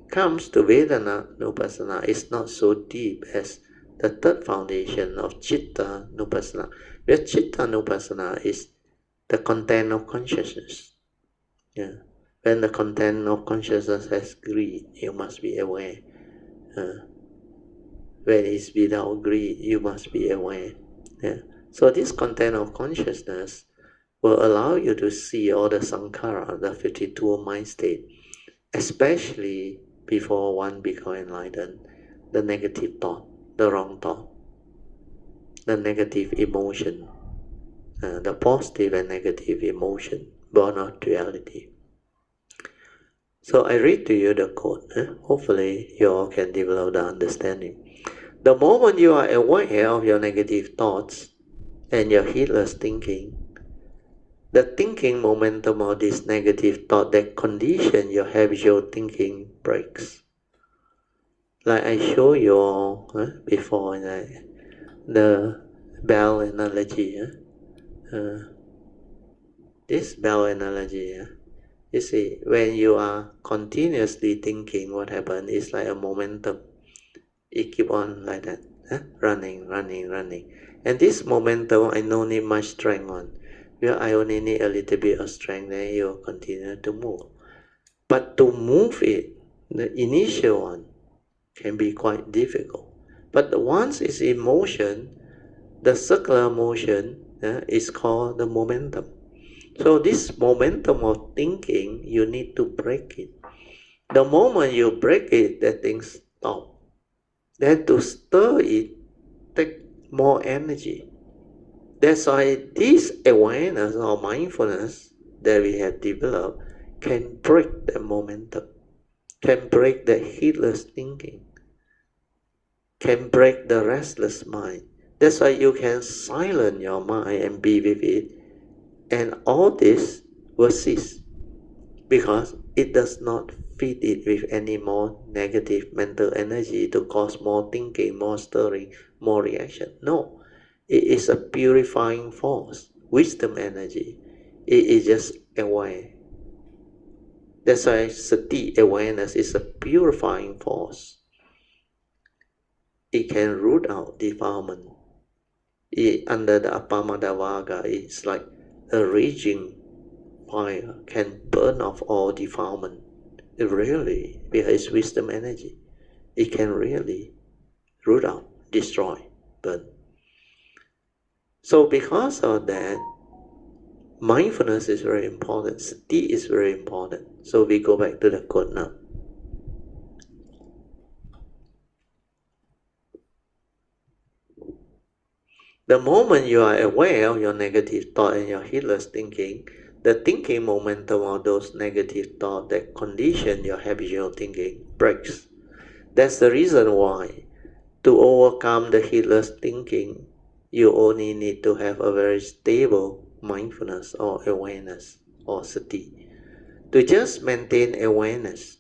comes to Vedana Nupassana, it's not so deep as the third foundation of Chitta Nupassana. Where Chitta Nupassana is the content of consciousness. When the content of consciousness has greed, you must be aware. When it's without greed, you must be aware. So this content of consciousness will allow you to see all the sankhara, the 52 mind state, especially before one become enlightened, the negative thought, the wrong thought, the negative emotion, the positive and negative emotion born of duality. So I read to you the quote. Hopefully you all can develop the understanding. The moment you are aware of your negative thoughts and your heedless thinking, the thinking momentum of this negative thought that condition your habitual thinking breaks. Like I showed you all before in the bell analogy. This bell analogy, you see, when you are continuously thinking, what happens is like a momentum. It keep on like that, running. And this momentum, I don't need much strength on. Well, I only need a little bit of strength, then you continue to move. But to move it, the initial one, can be quite difficult. But once it's in motion, the circular motion is called the momentum. So this momentum of thinking, you need to break it. The moment you break it, that thing stops. Then to stir it, take more energy. That's why this awareness or mindfulness that we have developed can break the momentum, can break the heedless thinking, can break the restless mind. That's why you can silence your mind and be with it, and all this will cease, because it does not feed it with any more negative mental energy to cause more thinking, more stirring, more reaction. No, it is a purifying force, wisdom energy. It is just aware. That's why sati, awareness, is a purifying force. It can root out defilement. Under the Appamadavaga, it's like a raging fire can burn off all defilement. It really, because it's wisdom energy, it can really root out, destroy, burn. So because of that, mindfulness is very important. Sati is very important. So we go back to the quote now. The moment you are aware of your negative thought and your heedless thinking, the thinking momentum of those negative thoughts that condition your habitual thinking breaks. That's the reason why, to overcome the heedless thinking, you only need to have a very stable mindfulness or awareness or sati. To just maintain awareness.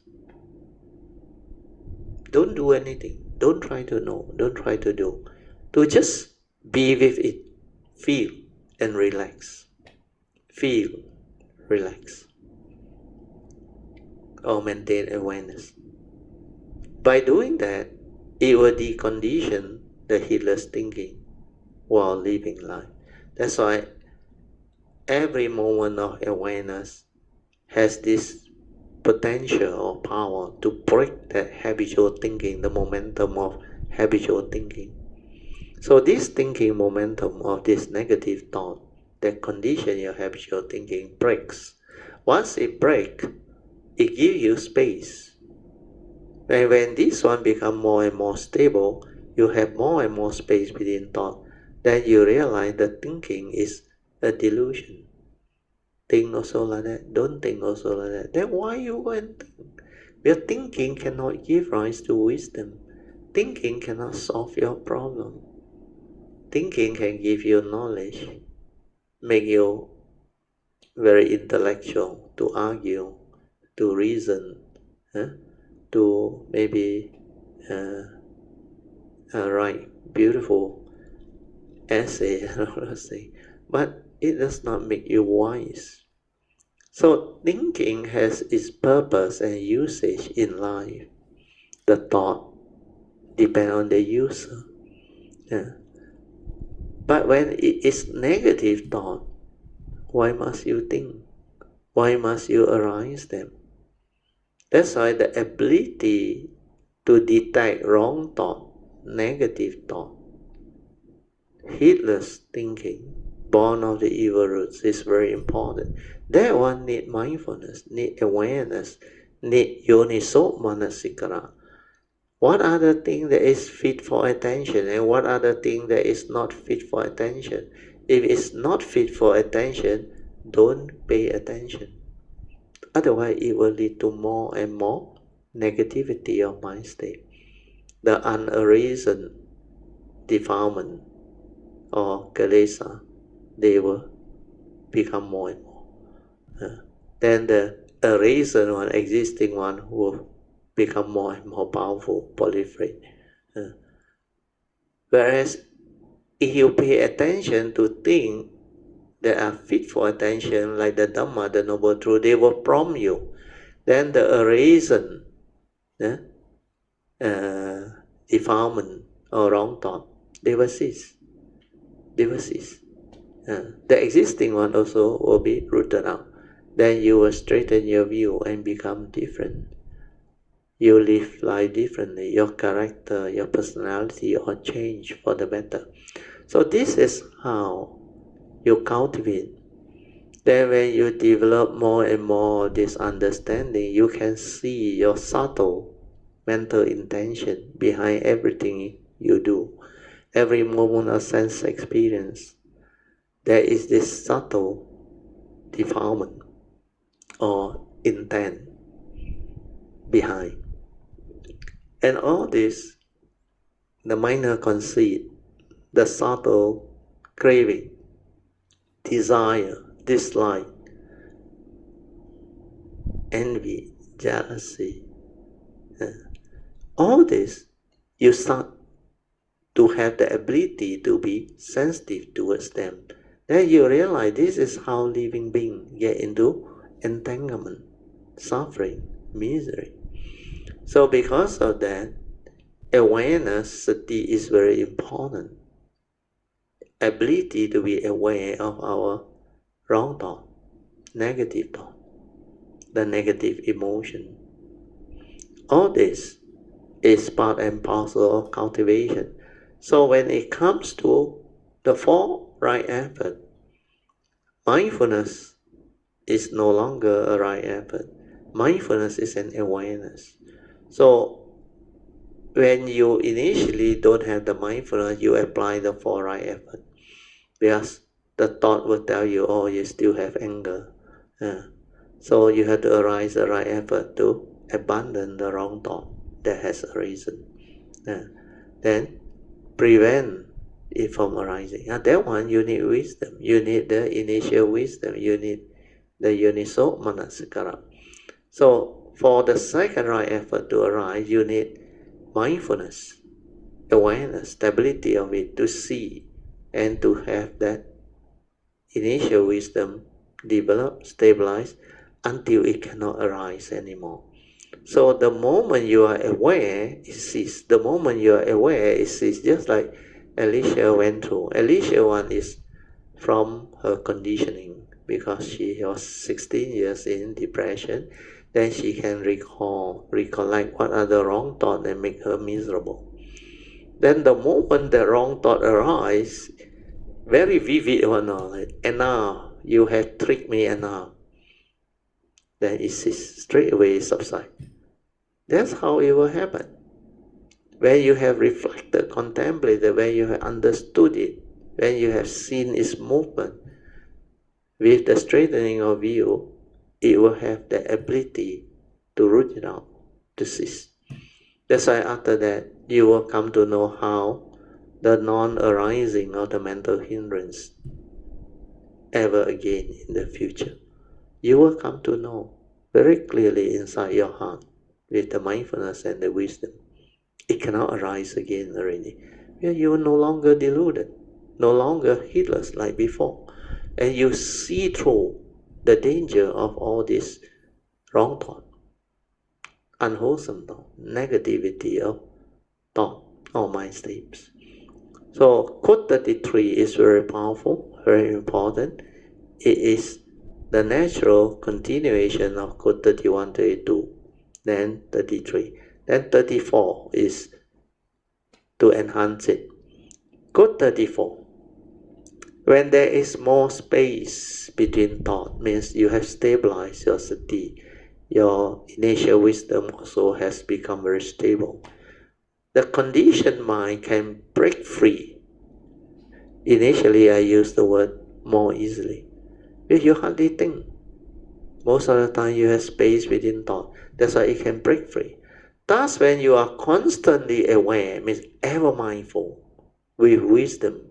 Don't do anything. Don't try to know. Don't try to do. To just be with it. Feel and relax. Feel, relax. Or maintain awareness. By doing that, it will decondition the heedless thinking while living life. That's why every moment of awareness has this potential or power to break that habitual thinking, the momentum of habitual thinking. So this thinking momentum of this negative thought that condition your habitual thinking breaks. Once it breaks, it gives you space. When this one becomes more and more stable, you have more and more space within thought, then you realize that thinking is a delusion. Think also like that, don't think also like that. Then why you go and think? Your thinking cannot give rise to wisdom. Thinking cannot solve your problem. Thinking can give you knowledge, make you very intellectual, to argue, to reason, to maybe write beautiful essay, but it does not make you wise. So thinking has its purpose and usage in life. The thought depends on the user. But when it is negative thought, why must you think? Why must you arise them? That's why the ability to detect wrong thought, negative thought, heedless thinking, born of the evil roots, is very important. That one need mindfulness, need awareness, need yoniso manasikara. What are the things that is fit for attention and what are the things that is not fit for attention? If it's not fit for attention, don't pay attention. Otherwise, it will lead to more and more negativity of mind state. The unarisen defilement or kilesa, they will become more and more. Then the arisen one, existing one, will become more and more powerful, proliferate. Whereas if you pay attention to things that are fit for attention, like the Dhamma, the Noble Truth, they will prompt you. Then the arisen, defilement or wrong thought, they will cease. They will cease. The existing one also will be rooted out. Then you will straighten your view and become different. You live life differently. Your character, your personality all change for the better. So this is how you cultivate. Then when you develop more and more this understanding, you can see your subtle mental intention behind everything you do. Every moment of sense experience, there is this subtle defilement or intent behind. And all this, the minor conceit, the subtle craving, desire, dislike, envy, jealousy, all this, you start to have the ability to be sensitive towards them. Then you realize this is how living beings get into entanglement, suffering, misery. So because of that, awareness, sati, is very important. Ability to be aware of our wrong thought, negative thought, the negative emotion. All this is part and parcel of cultivation. So when it comes to the four right effort, mindfulness is no longer a right effort. Mindfulness is an awareness. So when you initially don't have the mindfulness, you apply the four right effort. Because the thought will tell you, oh, you still have anger. So you have to arise the right effort to abandon the wrong thought that has arisen. Then prevent it from arising. That one you need wisdom. You need the initial wisdom. You need the yoniso manasikara. So for the second right effort to arise, you need mindfulness, awareness, stability of it to see and to have that initial wisdom develop, stabilize until it cannot arise anymore. So the moment you are aware, it ceases. The moment you are aware, it ceases. Just like Alicia went through. Alicia one is from her conditioning because she was 16 years in depression. Then she can recollect what are the wrong thoughts that make her miserable. Then the moment the wrong thought arises, very vivid one, like, enough, you have tricked me enough. Then it straight away subside. That's how it will happen. When you have reflected, contemplated, when you have understood it, when you have seen its movement, with the straightening of view, it will have the ability to root it out, to cease. That's why after that, you will come to know how the non-arising of the mental hindrance ever again in the future. You will come to know very clearly inside your heart with the mindfulness and the wisdom. It cannot arise again already. You are no longer deluded, no longer heedless like before. And you see through the danger of all this wrong thought, unwholesome thought, negativity of thought or mind states. So quote 33 is very powerful, very important. It is the natural continuation of quote 31, 32, then 33. Then 34 is to enhance it. Quote 34. When there is more space between thought, means you have stabilized your sati, your initial wisdom also has become very stable. The conditioned mind can break free. Initially, I used the word more easily. Because you hardly think. Most of the time, you have space within thought. That's why it can break free. Thus, when you are constantly aware, means ever mindful, with wisdom,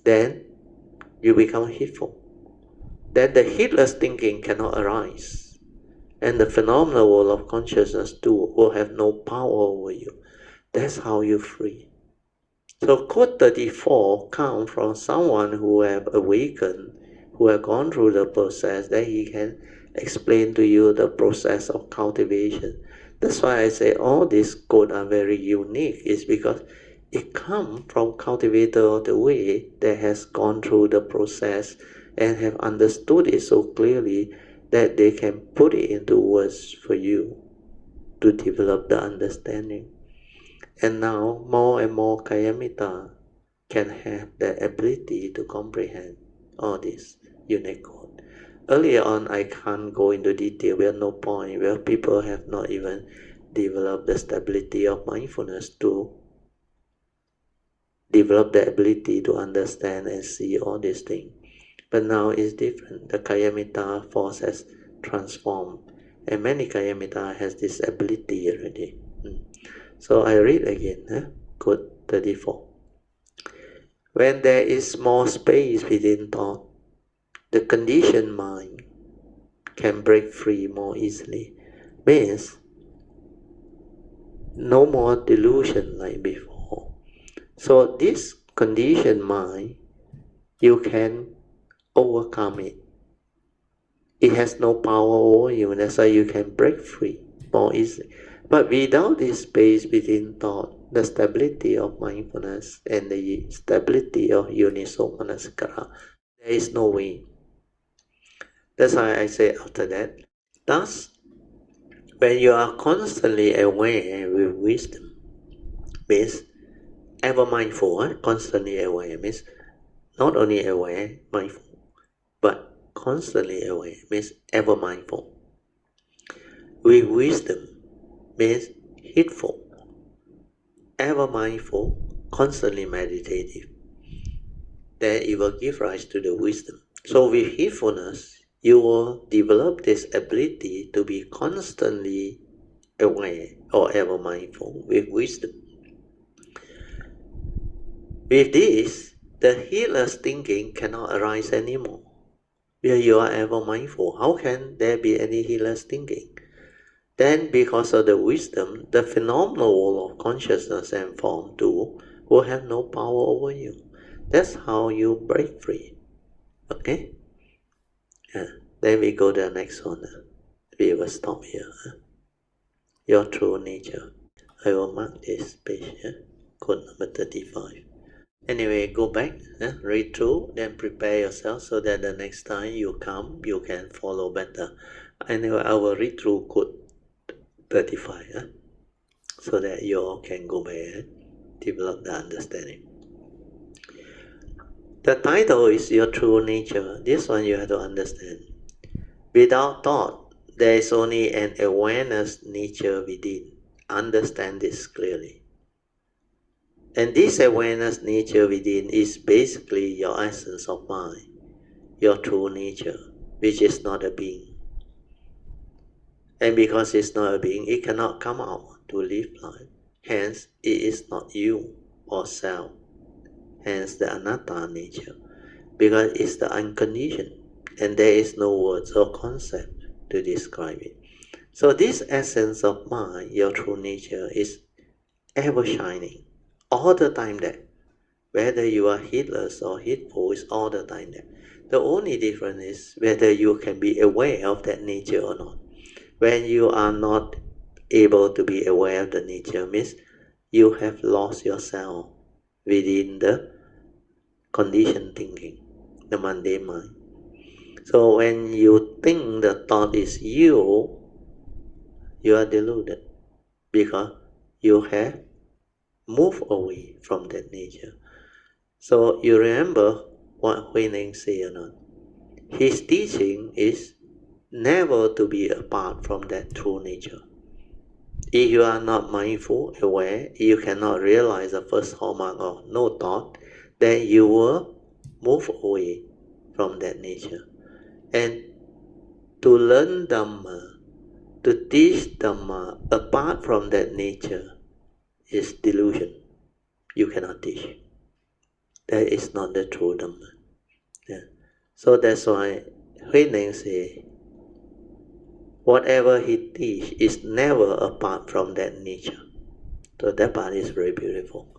then you become heedful. Then the heedless thinking cannot arise. And the phenomenal world of consciousness too will have no power over you. That's how you're free. So quote 34 comes from someone who have awakened, who have gone through the process, that he can explain to you the process of cultivation. That's why I say all these quotes are very unique, is because it comes from cultivator of the way that has gone through the process and have understood it so clearly that they can put it into words for you to develop the understanding. And now more and more Kayamita can have the ability to comprehend all this unique code. Earlier on, I can't go into detail. We have no point where people have not even developed the stability of mindfulness to develop the ability to understand and see all these things. But now it's different. The Kayamita force has transformed, and many Kayamita has this ability already. So I read again, quote 34. When there is more space within thought, the conditioned mind can break free more easily. Means no more delusion like before. So this conditioned mind, you can overcome it. It has no power over you, that's why you can break free more easily. But without this space between thought, the stability of mindfulness and the stability of Uniso Manasikara, there is no way. That's why I say after that, thus, when you are constantly aware with wisdom, means ever mindful, constantly aware means not only aware, mindful, but constantly aware means ever mindful. With wisdom means heedful, ever mindful, constantly meditative. Then it will give rise to the wisdom. So with heedfulness, you will develop this ability to be constantly aware or ever mindful with wisdom. With this, the heedless thinking cannot arise anymore. Where you are ever mindful, how can there be any heedless thinking? Then, because of the wisdom, the phenomenal world of consciousness and form too will have no power over you. That's how you break free. Okay? Yeah. Then we go to the next one. We will stop here. Your true nature. I will mark this page. Code number 35. Anyway, go back, read through, then prepare yourself so that the next time you come, you can follow better. Anyway, I will read through code 35, so that you all can go back and develop the understanding. The title is Your True Nature. This one you have to understand. Without thought, there is only an awareness nature within. Understand this clearly. And this awareness nature within is basically your essence of mind, your true nature, which is not a being. And because it's not a being, it cannot come out to live life. Hence, it is not you or self. Hence the anatta nature, because it's the unconditioned, and there is no words or concept to describe it. So this essence of mind, your true nature, is ever shining, all the time there. Whether you are heedless or heedful, is all the time there. The only difference is whether you can be aware of that nature or not. When you are not able to be aware of the nature, means you have lost yourself within the conditioned thinking, the mundane mind. So when you think the thought is you are deluded because you have moved away from that nature. So you remember what Huineng said or not? His teaching is never to be apart from that true nature. If you are not mindful, aware, you cannot realize the first hallmark of no thought, then you will move away from that nature. And to learn Dhamma, to teach Dhamma apart from that nature is delusion. You cannot teach. That is not the true Dhamma. Yeah. So that's why Huineng say, whatever he teach is never apart from that nature. So that part is very beautiful.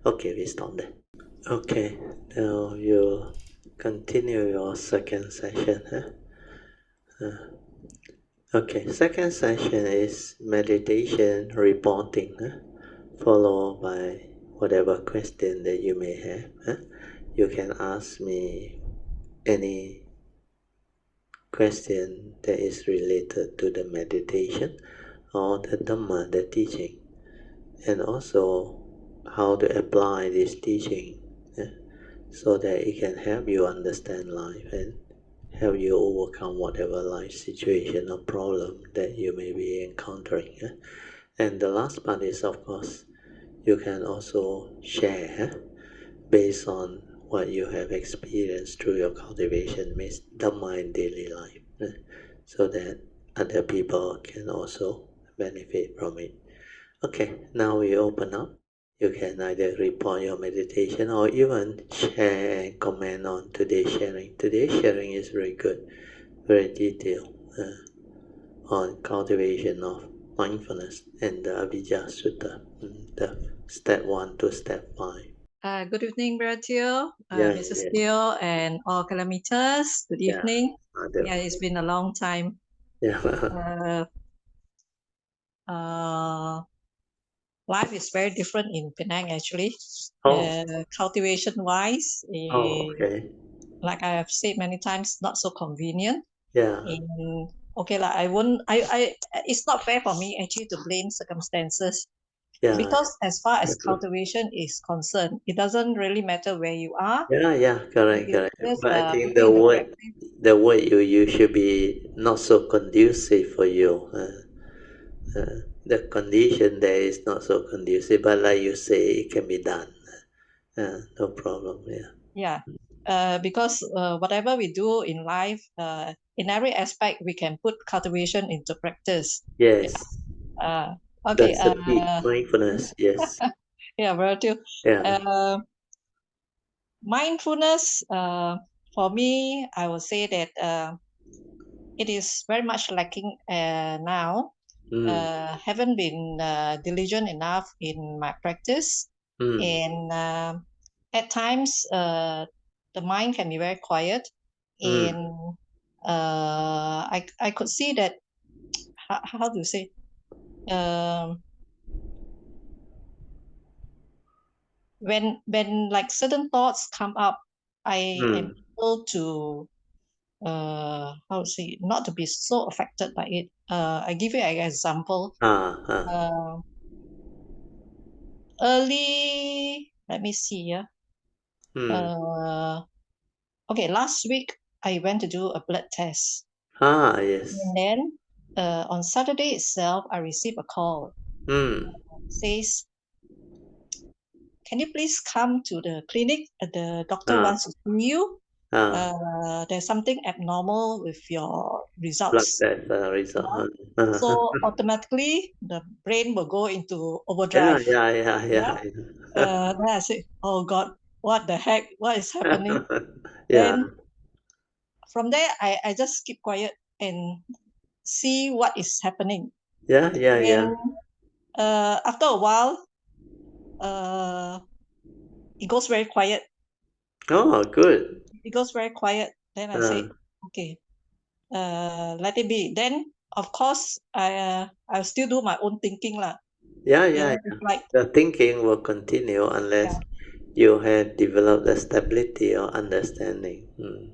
Okay, we stop there. Okay, now you continue your second session. Okay, second session is meditation reporting, followed by whatever question that you may have. You can ask me any question that is related to the meditation or the Dhamma, the teaching, and also how to apply this teaching so that it can help you understand life and help you overcome whatever life situation or problem that you may be encountering. And the last part is, of course, you can also share based on what you have experienced through your cultivation, means Dhamma in daily life, so that other people can also benefit from it. Okay, now we open up. You can either report your meditation or even share and comment on today's sharing. Today's sharing is very good, very detailed on cultivation of mindfulness and the Abhijja Sutta, the step 1 to step 5. Good evening, Bratio, Yeah, Mrs. yeah, Gill, and all kilometers. Good yeah. evening. Ada. Yeah, it's been a long time. Yeah. Uh, uh, Life is very different in Penang, actually. Oh, Cultivation-wise, okay. like I have said many times, not so convenient. Yeah, Okay, like I won't. It's not fair for me actually to blame circumstances. yeah, Because as far as cultivation is concerned, it doesn't really matter where you are. yeah. Correct, You correct. just But I think putting into practice. the word you use should be not so conducive for you. The condition there is not so conducive, but like you say, it can be done. No problem. Yeah. Yeah. Because whatever we do in life, in every aspect, we can put cultivation into practice. Yeah. Yes, Uh, okay. that's the key. Mindfulness. Yes. Yeah, Virtu. Yeah. Mindfulness, for me, I would say that it is very much lacking now. Mm, Haven't been diligent enough in my practice, mm, and at times the mind can be very quiet, mm, and I could see that how to say um, when like certain thoughts come up, I am mm. able to how to say not to be so affected by it. I give you an example. Ah, ah. Uh, Early, let me see. Yeah. Mm. Uh, okay, last week I went to do a blood test, Ah, yes. and then on Saturday itself, I received a call. Mm. Says, "Can you please come to the clinic? The doctor Ah, wants to see you. ah. There's something abnormal with your Blood results." test result. Yeah. Huh? So automatically, the brain will go into Yeah, overdrive. yeah, yeah, Yeah. yeah. Then I said, "Oh God, what the heck? What is happening?" Yeah, Then from there, I just keep quiet and see what is happening. yeah, yeah, yeah. Then after a while, uh, it goes very quiet. Oh, good. It goes very quiet. Then I Uh, say, okay, let it be. Then of course I'll still do my own thinking lah. yeah, You yeah, know, yeah. it's like The thinking will continue unless yeah. you have developed the stability or understanding. Mm.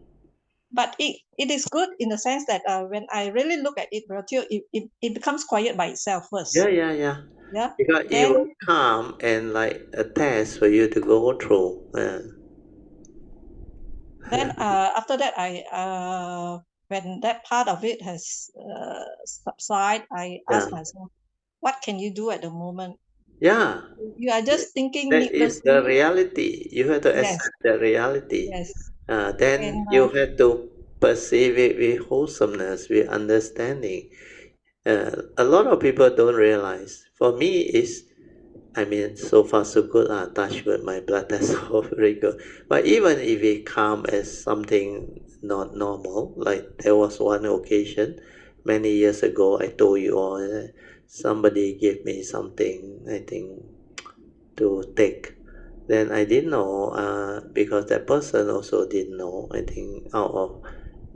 But it is good in the sense that when I really look at it, it becomes quiet by itself Yeah, first. yeah, yeah. Yeah. Because it will Then come and like a test for you to go through. after that I when that part of it has subside, I Yeah, ask myself, what can you do at the moment? yeah. You are just thinking That is the needlessly. reality. You have to Yes, accept the reality. yes. Then And you have to perceive it with wholesomeness, with understanding. A lot of people don't realize. For me, is I mean, so far so good. Touch wood, my blood test so very good. But even if it come as something not normal, like there was one occasion many years ago, I told you all, somebody gave me something, I think, to take. Then I didn't know because that person also didn't know. I think out of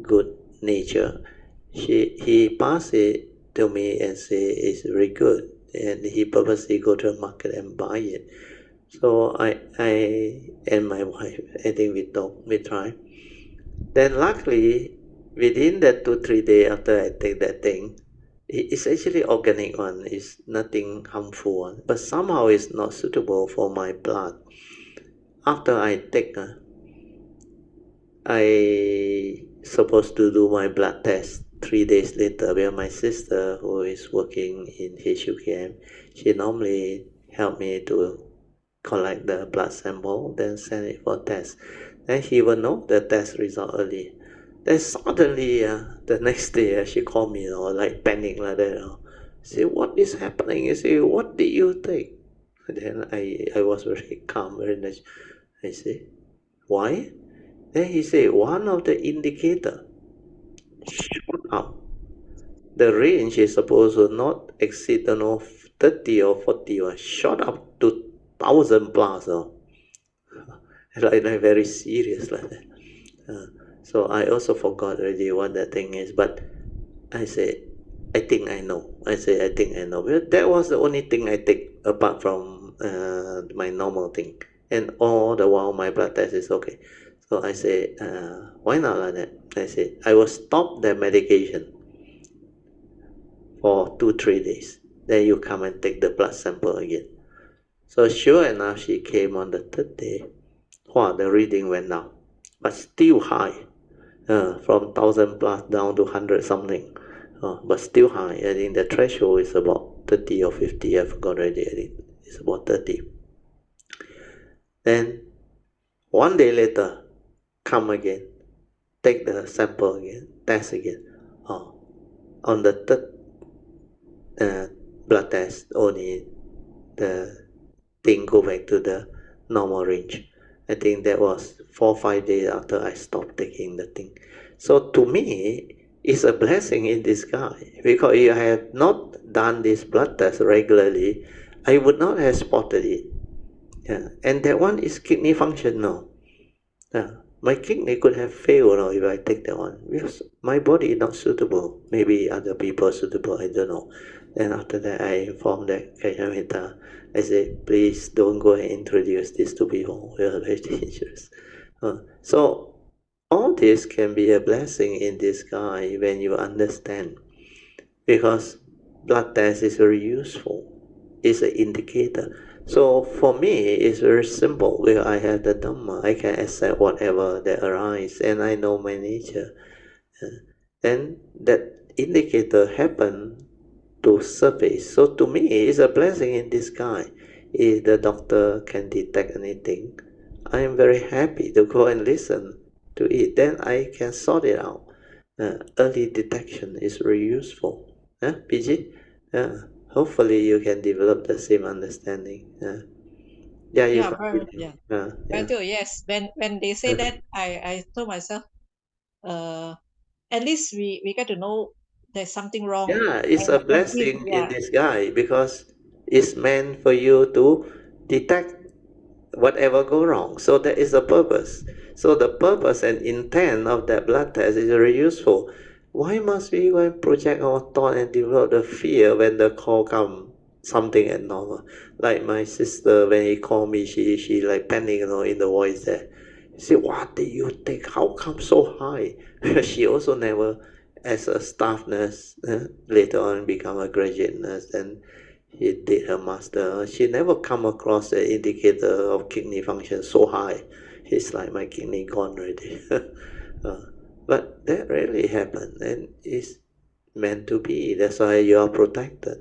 good nature, he passed it to me and say it's very good, and he purposely go to the market and buy it. So I and my wife, I think we talk, we try. Then luckily, within that 2 3 days after I take that thing, it's actually organic one. It's nothing harmful one, but somehow it's not suitable for my blood. After I take, I supposed to do my blood test 3 days later. Where my sister, who is working in HUKM, she normally help me to collect the blood sample, then send it for test. Then he will know the test result early. Then suddenly, the next day, she called me, like panic like that. Say, what is happening? I say, what did you take? Then I was very calm, very nice. I say, why? Then he said, one of the indicator shot up. The range is supposed to not exceed, 30 or 40, shot up to 1,000 plus. like very serious like that. So I also forgot already what that thing is, but I say, I think I know. I say, I think I know. Well, that was the only thing I take apart from my normal thing. And all the while my blood test is okay. So I say, why not like that? I say, I will stop the medication for 2-3 days. Then you come and take the blood sample again. So sure enough, she came on the third day. Wow, the reading went down, but still high. From 1,000 plus down to 100 something, but still high. I think the threshold is about 30 or 50. I forgot already. I think it's about 30. Then 1 day later, come again, take the sample again, test again. Oh, on the third blood test, only the thing go back to the normal range. I think that was 4 or 5 days after I stopped taking the thing. So to me, it's a blessing in disguise because if I have not done this blood test regularly, I would not have spotted it. Yeah, and that one is kidney function now. Yeah, my kidney could have failed now if I take that one because my body is not suitable. Maybe other people are suitable. I don't know. Then after that, I informed that Kayamita. I said, please don't go and introduce this to people. We are very dangerous. So all this can be a blessing in disguise when you understand, because blood test is very useful. It's an indicator. So for me, it's very simple. Where I have the Dhamma, I can accept whatever that arises, and I know my nature. Then that indicator happen to surface. So to me, it's a blessing in disguise. If the doctor can detect anything, I am very happy to go and listen to it. Then I can sort it out. Early detection is very useful. PG? Hopefully you can develop the same understanding. Yeah, you Yeah, very, continue. yeah. Very Yeah. true. Yes. When they say that, I told myself, at least we get to know there's something wrong, Yeah, it's a and if blessing in yeah, disguise because it's meant for you to detect whatever go wrong. So that is the purpose. So the purpose and intent of that blood test is very useful. Why must we go and project our thought and develop the fear when the call come something abnormal? Like my sister, when he called me, she like panic, in the voice there. She said, "What did you take? How come so high?" She also never, as a staff nurse, later on become a graduate nurse, and he did her master. She never come across an indicator of kidney function so high. It's like my kidney gone already. Uh, but that really happened, and it's meant to be. That's why you are protected.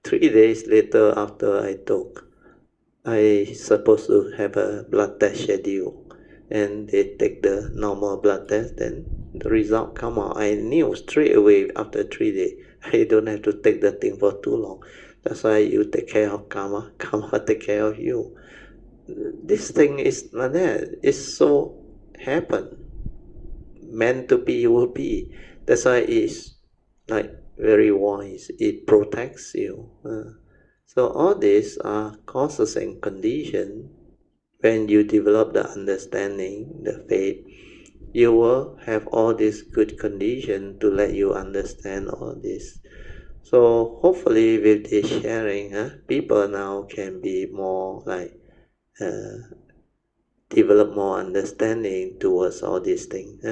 3 days later, after I took, I supposed to have a blood test schedule, and they take the normal blood test. Then the result come out. I knew straight away after 3 days. I don't have to take the thing for too long. That's why you take care of karma. Karma take care of you. This thing is like that. It's so happen. Meant to be will be. That's why it's like very wise. It protects you. So all these are causes and conditions. When you develop the understanding, the faith, you will have all these good conditions to let you understand all this. So hopefully with this sharing, people now can be more like develop more understanding towards all these things.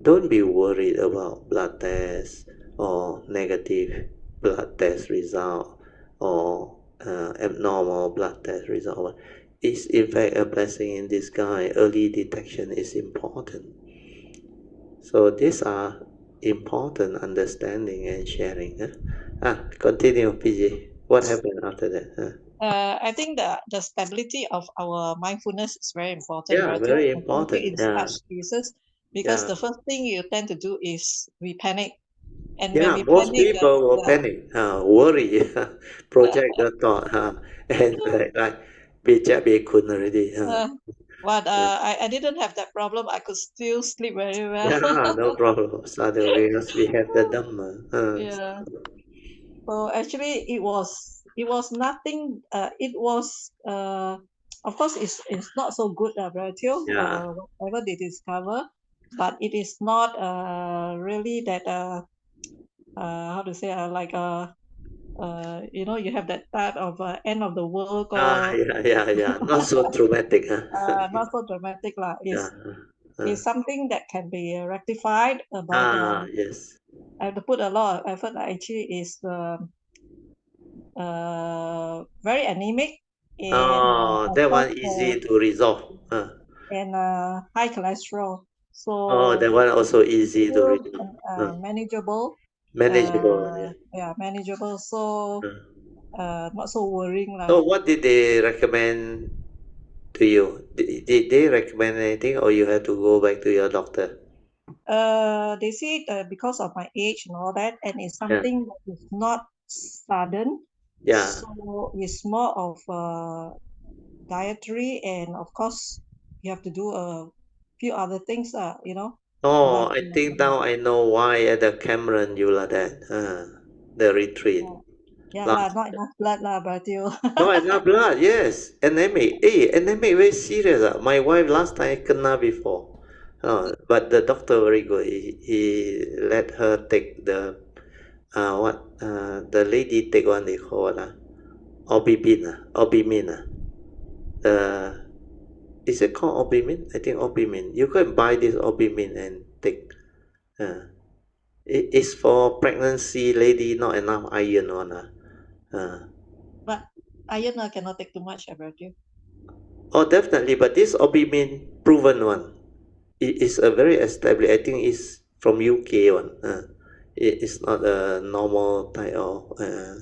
Don't be worried about blood tests or negative blood test result or abnormal blood test result. It's in fact a blessing in disguise. Early detection is important. So these are important understanding and sharing. Continue, PG. What happened after that? I think the stability of our mindfulness is very important, Yeah, brother, very especially important. in Yeah, such cases, because yeah. the first thing you tend to do is we panic, and when Yeah, we most panic, people will yeah, panic, worry, project the thought, and like be couldn't already. uh, but Yeah, I didn't have that problem. I could still sleep very well. yeah, no problem. So because we have the Dhamma. Yeah. So actually, it was nothing. It was of course, it's not so good, Bratio, Yeah. whatever they discover, but it is not really that how to say like you have that type of end of the world or Yeah. Not so traumatic, huh? not so dramatic lah. Yeah. Is something that can be rectified, but Yes. I have to put a lot of effort. Actually, is very anemic and Oh, of that one course easy to resolve. and high cholesterol. Oh, So that one also easy to still resolve. Uh, manageable. Manageable. Yeah. Yeah, manageable. So Uh. not so worrying lah. So what did they recommend to you? Did they recommend anything, or you have to go back to your doctor? They say because of my age and all that, and it's Yeah. something that is not sudden, Yeah. so it's more of dietary, and of course you have to do a few other things, Oh, but I think now I know why at the Cameron you like that. The retreat. yeah lah, Last. not enough blood lah, but you. No, enough blood. Yes, anemic. Hey, anemic very serious. My wife last time kena before. But the doctor very good. He let her take the what the lady take one they call what obimin is it called obimin? I think obimin. You can buy this obimin and take. It's for pregnancy lady, not enough iron on. But iron cannot take too much about you. Oh, definitely. But this obimin proven one. It is a very established. I think it's from UK one. It is not a normal type of uh,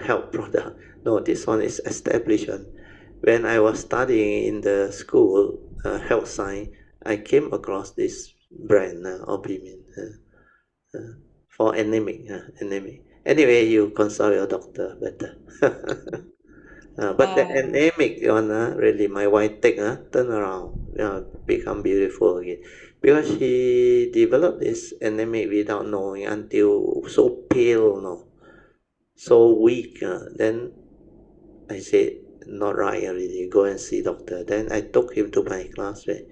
health product. No, this one is established one. When I was studying in the school, health science, I came across this brand, Obimin, for anemic. Anyway, you consult your doctor better. But the uh, anemic one, really, my wife take, turn around, become beautiful again. Because she developed this anemic without knowing until so pale, no, so weak. Then I said, not right already, go and see doctor. Then I took him to my classmate.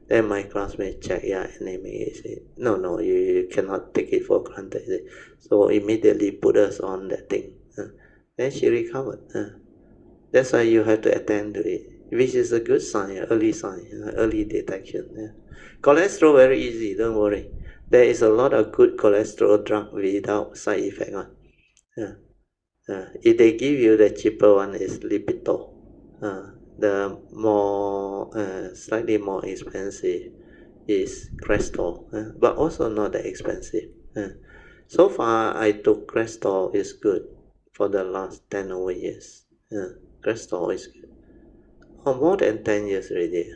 Then my classmate checked, yeah, anemic. He said, no, you cannot take it for granted. He said, so immediately put us on that thing. Then she recovered. That's why you have to attend to it, which is a good sign, early detection. Yeah. Cholesterol very easy, don't worry. There is a lot of good cholesterol drug without side effect. Yeah. If they give you the cheaper one is Lipitor. The more slightly more expensive is Crestor, but also not that expensive. So far, I took Crestor is good for the last 10 over years. Crestor is good. Oh, more than 10 years already.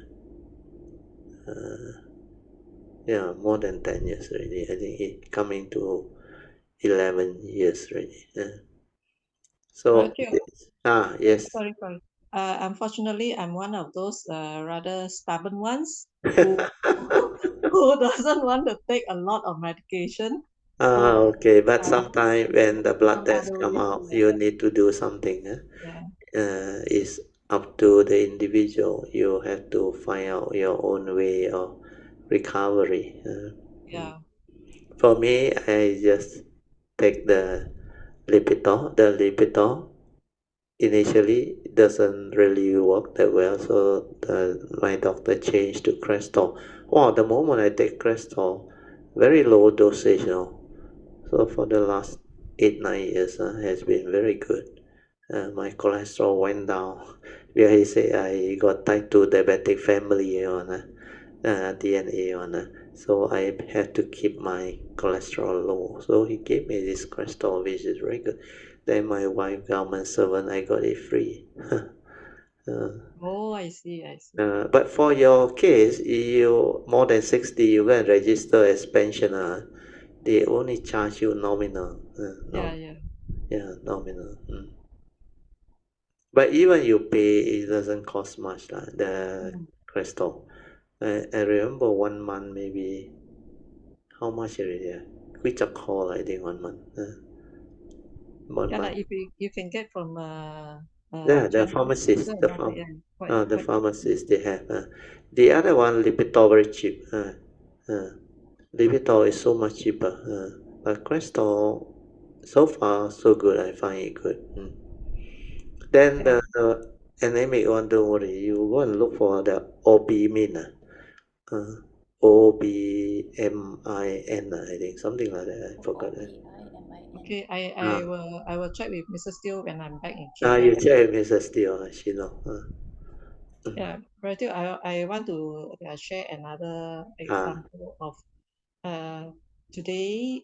Yeah, more than 10 years already. I think it coming to 11 years already. So, Roger, yes. sorry. Unfortunately, I'm one of those rather stubborn ones who who doesn't want to take a lot of medication. So Okay, but uh, sometime when the blood some test other come ways, out, you need to do something. yeah, It's up to the individual. You have to find out your own way of recovery. Mm. yeah. For me, I just take the Lipitor. The Lipitor initially doesn't really work that well, so my doctor changed to Crestor. Wow, the moment I take Crestor, very low dosage, So for the last 8 9 years, has been very good. My cholesterol went down. Yeah, he say I got type 2 diabetic family DNA so I had to keep my cholesterol low. So he gave me this cholesterol, which is very good. Then my wife, government servant, I got it free. uh, Oh, I see, I see. but for your case, you more than 60, you go and register as pensioner. They only charge you nominal. Yeah, yeah. Yeah, nominal. But even you pay, it doesn't cost much lah. The Mm. crystal. I remember 1 month maybe how much already? Which a call I think 1 month. 1 month. If you can get from Yeah, the China, pharmacist, yeah, the quite. pharmacist they have. The other one, Lipitor, very cheap. Lipitor is so much cheaper. But Crestor, so far so good. I find it good. Then Yeah. the anemic one, don't worry. You go and look for the obimin. Uh, OBMIN, I think something like that. I forgot it. Okay, Ah, I will check with Mrs. Teo when I'm back in you KL. check with Mrs. Steele. She know. Yeah, Brother Teo, I want to share another Ah, example of uh today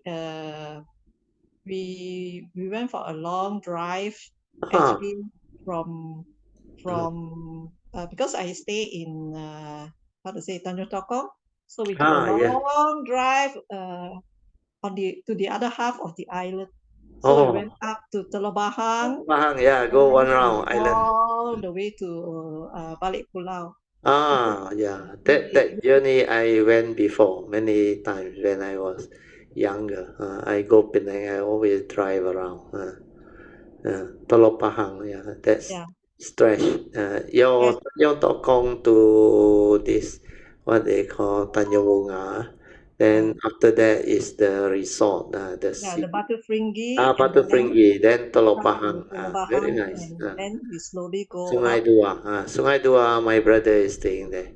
we went for a long drive ah, actually from because I stay in how to say Tanjung Tokong, so we took a yeah. long drive on the to the other half of the island. So we went Oh, up to Telok Bahang Pahang, yeah. and Go then one round island. all the way to Balik Pulau. Because Yeah. That journey I went before many times when I was younger. I go Penang. I always drive around. Telok Pahang, yeah, that's yeah, stretch. yes, Your Tokong to this what they call Tanjung Bunga. uh, Then after that is the resort, the yeah, sea. the Batu Fringhi, and Batu then Fringhi, then Telok come to Pahang. Telok Very Bahang, nice. and then we slowly go Sungai up Dua. Sungai Dua, my brother is staying there.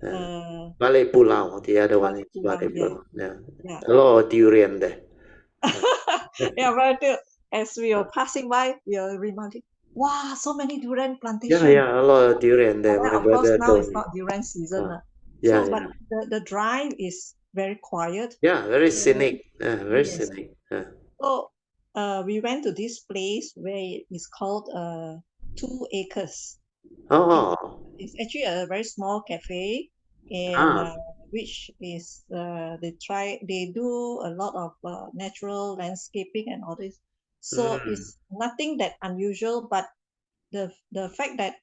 Uh, uh, Balai Pulau, the other one Balik is Pulau. Balai Yeah, Pulau. Yeah. yeah. A lot of durian there. Yeah, but as we are passing by, we are reminded, wow, so many durian Yeah, plantation. yeah, a lot of durian But there. then, My of course, brother now told it's me. not durian season. Uh, yeah, So, but yeah. the drive is very quiet. Yeah, very So, scenic. Very yes. scenic. So, we went to this place where it is called 2 acres. It, Oh, it's actually a very small cafe, and ah, which is they do a lot of natural landscaping and all this. So mm. it's nothing that unusual, but the fact that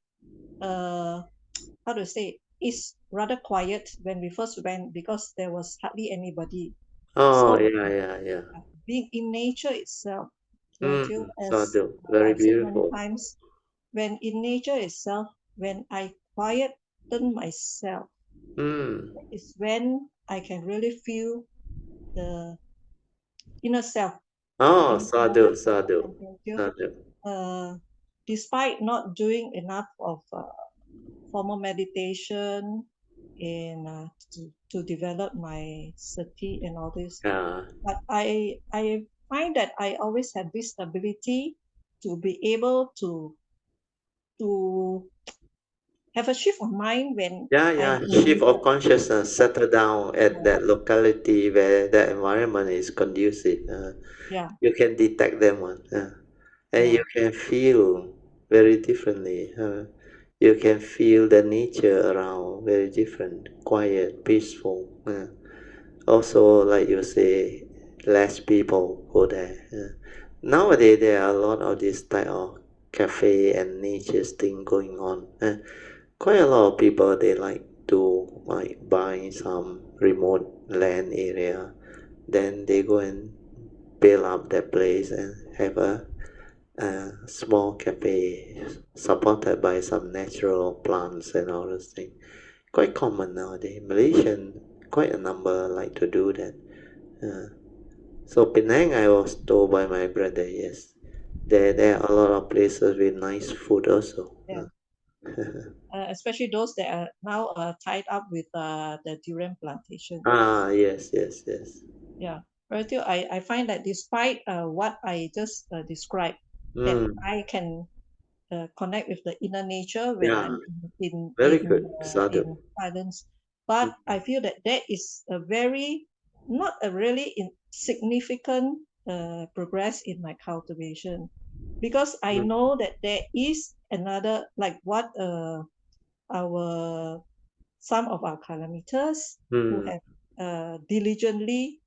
how to say it's rather quiet when we first went because there was hardly anybody. Oh, So yeah, yeah, yeah. being in nature itself, Virgil, as Sadu, very I've said many beautiful. times, when in nature itself, when I quieten myself, Mm. is when I can really feel the inner self. Oh, Inner sadu, self. sadu, And Virgil, sadu. despite not doing enough of formal meditation in to develop my sati and all this, Yeah, but I find that I always have this ability to be able to have a shift of mind when yeah, I'm yeah. in Shift of nature. consciousness, settle down at Yeah, that locality where the environment is conducive. yeah, You can detect them one, and yeah, you can feel very differently. You can feel the nature around very different, quiet, peaceful. Also, like you say, less people go there. Nowadays, there are a lot of this type of cafe and nature thing going on. Quite a lot of people they like to buy some remote land area, then they go and build up that place and have a small cafe supported by some natural plants and all those things. Quite common nowadays. Malaysian, quite a number like to do that. Uh, so Penang, I was told by my brother, yes, there are a lot of places with nice food also. yeah. Especially those that are now tied up with the durian plantation. Yes, yes, yes. Yeah, but still, I find that despite what I just described, that Mm, I can connect with the inner nature when yeah, I'm very good. Sadhu. in silence. But I feel that that is a very not a really insignificant progress in my cultivation, because I Mm, know that there is another like what our some of our kilometers who mm, have diligently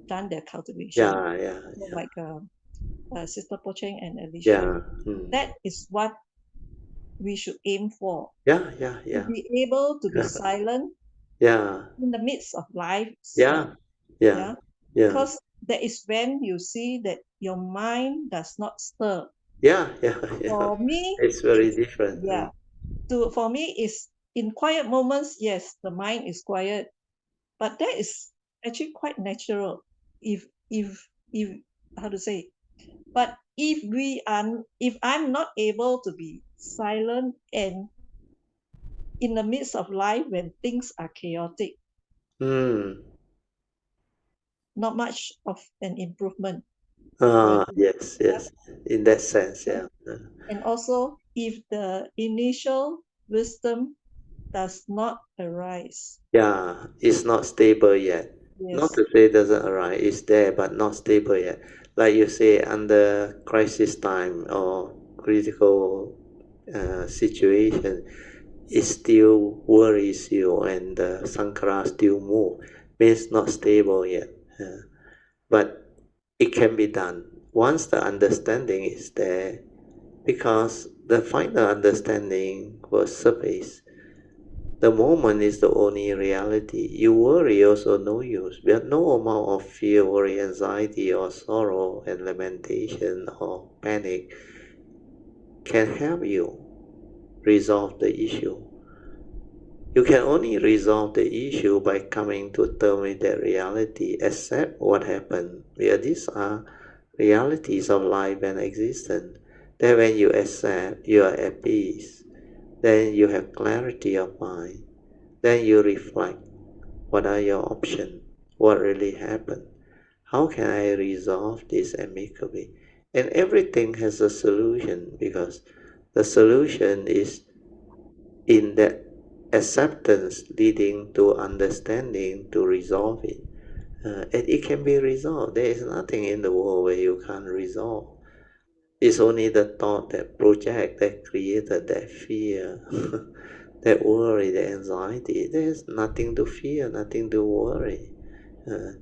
done their cultivation. yeah, yeah, So yeah, like Sister Pocheng and Alicia, yeah. that is what we should aim for, Yeah, yeah, to yeah. be able to be silent Yeah, in the midst of life itself. yeah, yeah, Yeah, yeah, because that is when you see that your mind does not stir. Yeah. For me, It's very it's different. yeah. For me, is in quiet moments. Yes, the mind is quiet, but that is actually quite natural. If how to say, but if I'm not able to be silent and in the midst of life when things are chaotic, Mm. not much of an improvement for you. Yes. Yeah. In that sense, Okay. yeah. And also, if the initial wisdom does not arise, Yeah, it's not stable yet. Not yes, to say it doesn't arise, it's there but not stable yet. Like you say, under crisis time or critical situation, it still worries you and the Sankara still move. Means not stable yet. But it can be done once the understanding is there, because the final understanding will surface. The moment is the only reality. You worry also no use. But no amount of fear, worry, anxiety, or sorrow and lamentation or panic can help you resolve the issue. You can only resolve the issue by coming to terms with that reality, accept what happened. Where these are realities of life and existence. Then when you accept, you are at peace. Then you have clarity of mind. Then you reflect. What are your options? What really happened? How can I resolve this amicably? And everything has a solution, because the solution is in that acceptance leading to understanding to resolve it. And it can be resolved. There is nothing in the world where you can't resolve. It's only the thought that project, that created that fear, that worry, that anxiety. There's nothing to fear, nothing to worry. Uh,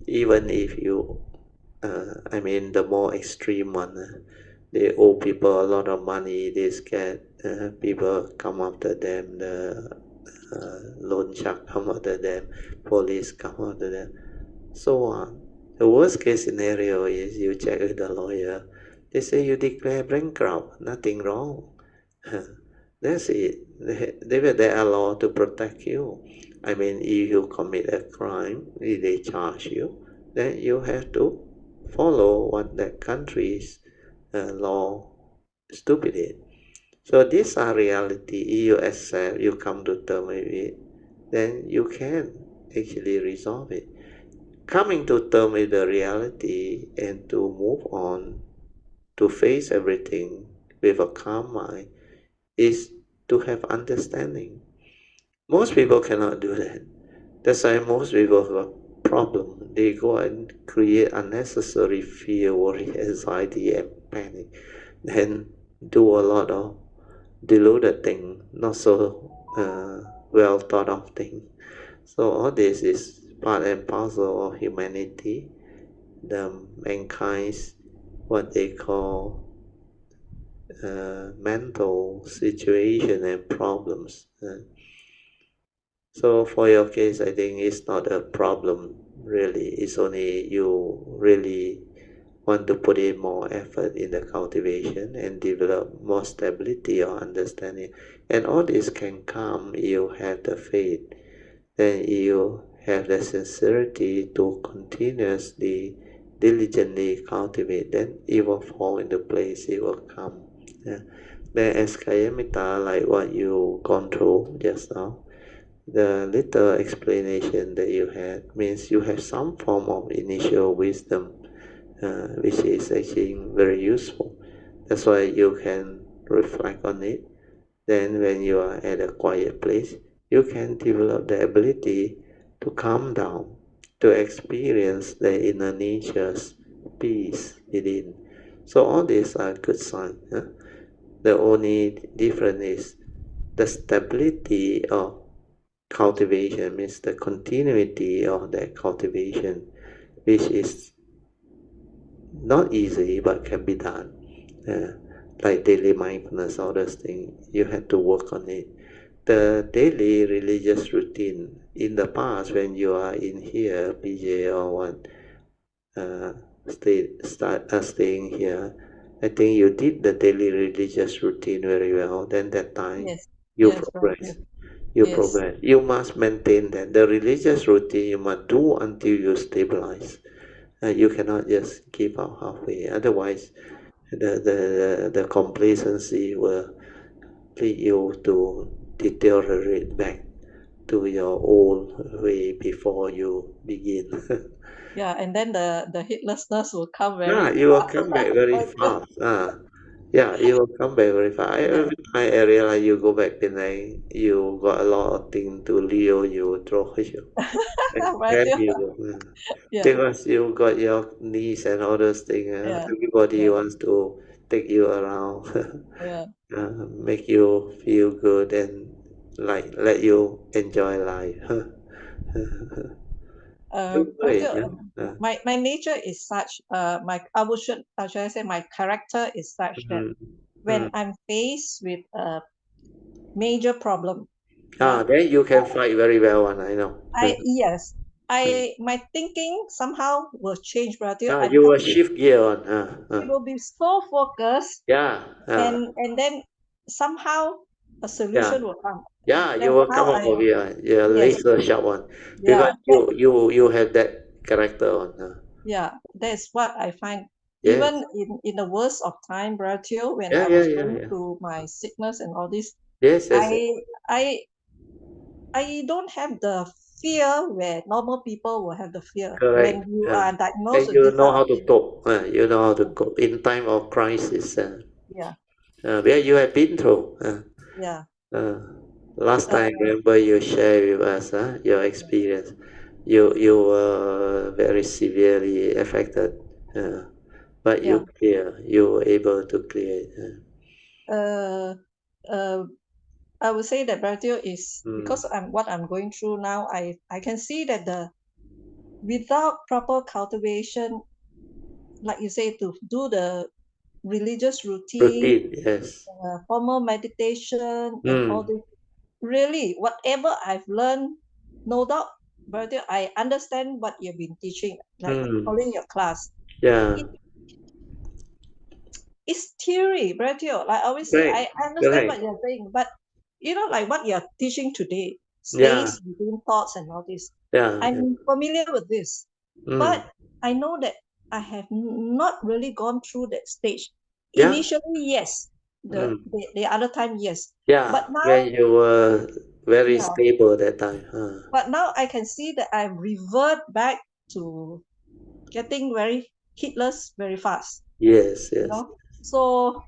Even if you, I mean, the more extreme one, they owe people a lot of money, they scared people come after them, the loan shark come after them, police come after them, so on. The worst case scenario is you check with the lawyer, they say you declare bankrupt, nothing wrong. That's it. There are laws to protect you. I mean, if you commit a crime, if they charge you, then you have to follow what that country's law stipulate. So these are reality. If you accept, you come to terms with it, then you can actually resolve it. Coming to terms with the reality and to move on, to face everything with a calm mind, is to have understanding. Most people cannot do that. That's why most people have a problem. They go and create unnecessary fear, worry, anxiety, and panic. Then do a lot of deluded thing, not so well thought of thing. So all this is part and parcel of humanity, the mankind's what they call mental situation and problems. So for your case, I think it's not a problem really. It's only you really want to put in more effort in the cultivation and develop more stability or understanding. And all this can come, you have the faith, then you have the sincerity to continuously, diligently cultivate, then it will fall into place, it will come. Yeah. Then as Kayamita, like what you gone through just now, the little explanation that you had means you have some form of initial wisdom, which is actually very useful. That's why you can reflect on it. Then when you are at a quiet place, you can develop the ability to calm down, to experience the inner nature's peace within. So all these are good signs. The only difference is the stability of cultivation, means the continuity of that cultivation, which is not easy but can be done. Like daily mindfulness, all those things, you have to work on it. The daily religious routine, in the past when you are in here, PJ or what, staying here, I think you did the daily religious routine very well. Then that time Yes. you Yes, progress. Bharatiya. You Yes. progress. You must maintain that. The religious routine you must do until you stabilize. You cannot just give up halfway. Otherwise, the complacency will lead you to deteriorate back to your old way before you begin. Yeah, and then the heedlessness will come Yeah, very you will fast. come back very Bharatiya. fast. Yeah, you will come back very fast. Yeah. Every time I realize you go back Penang, you got a lot of things to Leo, you draw you. And have Bharatiya. you. Yeah. Because you got your niece and all those things. Yeah. Everybody Yeah. wants to take you around, Yeah. make you feel good and like let you enjoy life. Don't worry, Bharatiya, yeah. my nature is such. My should I say my character is such that Mm, when mm. I'm faced with a major problem, yeah, Then you can fight very well, one I know. yes, my thinking somehow will change, Bharatiya. I You become will shift gear on. it will be so focused, Yeah, and then somehow a yeah. solution will come. Yeah, you That's will how come up I with your yes, laser sharp one because yeah, you have that character on. yeah, that's what I find. Yes, Even in the worst of time, Bharatiya, when yeah, I yeah, was yeah, going yeah. through my sickness and all this, Yes, yes, yes. I I I don't have the fear where normal people will have the fear Correct. when you Yeah. are diagnosed And with you this know type of how to thing. cope. You know how to cope in time of crisis. Yeah, Where you have been through. yeah, Uh, Last uh, time, remember you shared with us your experience. You were very severely affected, but yeah. you were able to clear it. Uh, uh, I would say that Brazil is Mm. because I'm going through now. I can see that the without proper cultivation, like you say, to do the religious routine, Routine, yes. formal meditation, and all Mm. this. Really, whatever I've learned, no doubt, Brazil, I understand what you've been teaching, like Mm. following your class. Yeah. It is theory, Brazil. Like I always say, Correct. I understand Correct. what you're saying, but like what you're teaching today Yeah. stays within thoughts and all this. Yeah. Yeah. I'm familiar with this, but Mm. I know that I have not really gone through that stage. Yeah. Initially, yes. Mm. The other time, yes. Yeah. But now, When you were very yeah. stable that time. But now I can see that I revert back to getting very heedless very fast. Yes. You Yes. know. So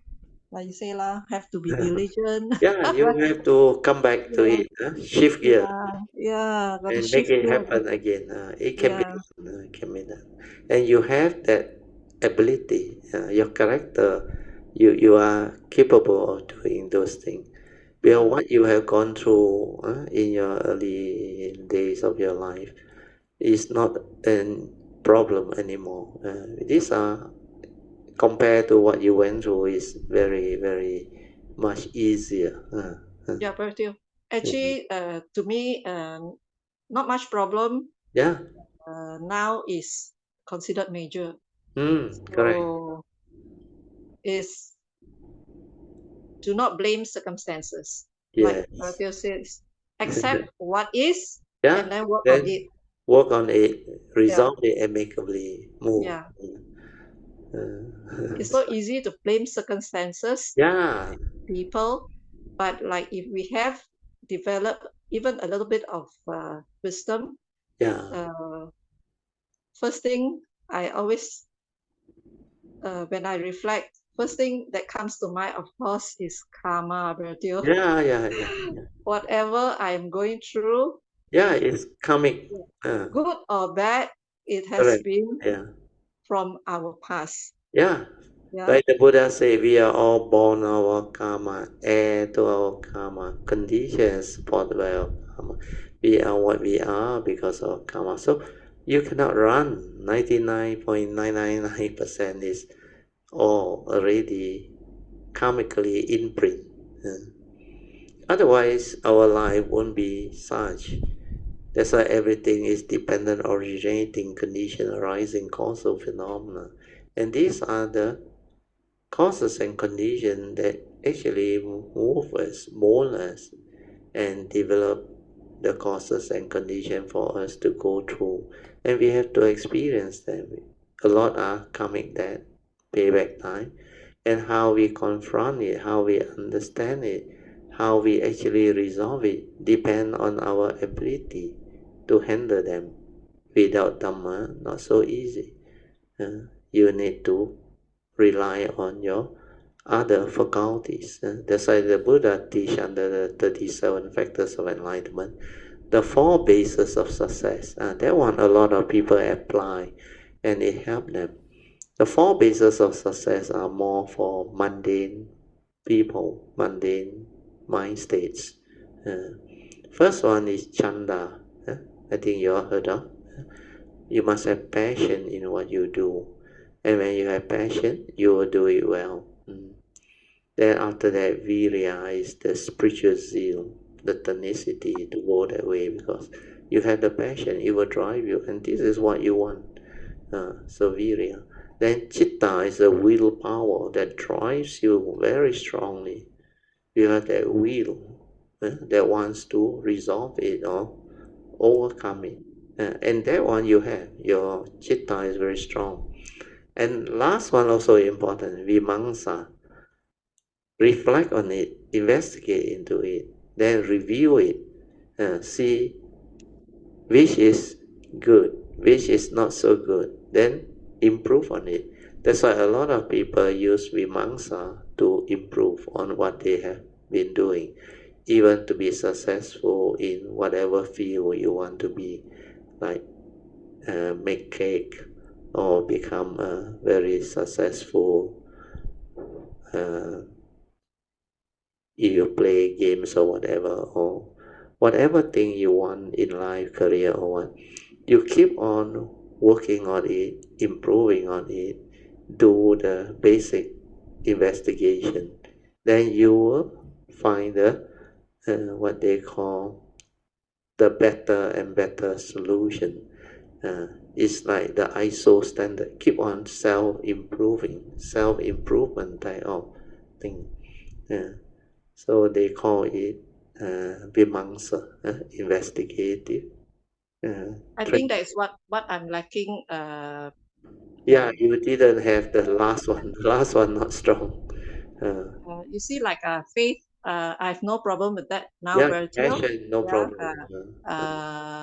like you say lah, have to be diligent. Yeah, you have to come back to Yeah, it, shift gear yeah, yeah. Got to and make shift it gear. happen again. It can be Yeah, done. It can be done. And you have that ability, your character. You are capable of doing those things. Because yeah, what you have gone through in your early days of your life is not a problem anymore. These are compared to what you went through is very very much easier. yeah. Bertil. Actually, to me, not much problem. Yeah. Now is considered major. Correct. So is do not blame circumstances. Like Yes. Bertil says, accept what is, Yeah. and then work on Then it. work on it, Yeah, resolve it amicably, move. yeah. It's so So, easy to blame circumstances, yeah. people, but like if we have developed even a little bit of wisdom, Yeah. uh, first thing I always when I reflect, first thing that comes to mind, of course, is karma, Brazil. Yeah. Yeah. Yeah. Yeah. Whatever I am going through, Yeah. It's coming. good or bad, it has Correct. been Yeah. from our past. Yeah. Yeah, Like the Buddha say, we are all born our karma, heir to our karma, conditions supported by our karma. We are what we are because of karma. So you cannot run. 99.999% is all already karmically imprint. Otherwise, our life won't be such. That's why everything is dependent, originating, condition, arising, causal phenomena. And these are the causes and conditions that actually move us, mold us, and develop the causes and conditions for us to go through. And we have to experience them. A lot are coming that payback time, and how we confront it, how we understand it, how we actually resolve it, depend on our ability to handle them. Without Dhamma, not so easy. You need to rely on your other faculties. That's why the Buddha teach under the 37 factors of enlightenment, the 4 bases of success. That one a lot of people apply and it helped them. The 4 bases of success are more for mundane people, mundane mind states. First one is chanda. I think you all heard of. You must have passion in what you do. And when you have passion, you will do it well. Then after that, virya is the spiritual zeal, the tenacity to go that way, because you have the passion, it will drive you, and this is what you want. So virya. Then chitta is the willpower that drives you very strongly. You have that will that wants to resolve it or overcome it. And that one you have. Your chitta is very strong. And last one also important, vimamsa. Reflect on it, investigate into it, then review it, see which is good, which is not so good, then improve on it. That's why a lot of people use vimamsa to improve on what they have been doing, even to be successful in whatever field you want to be, like make cake or become a very successful if you play games or whatever thing you want in life, career or what, you keep on working on it, improving on it, do the basic investigation, then you will find the what they call the better and better solution. It's like the ISO standard, keep on self-improving, self-improvement type of thing. So they call it vimamsa, investigative. I think that is what I'm lacking. Yeah, you didn't have the last one. The last one not strong. You see, like faith. I have no problem with that now, Yeah, Virgil. passion, no Yeah. problem.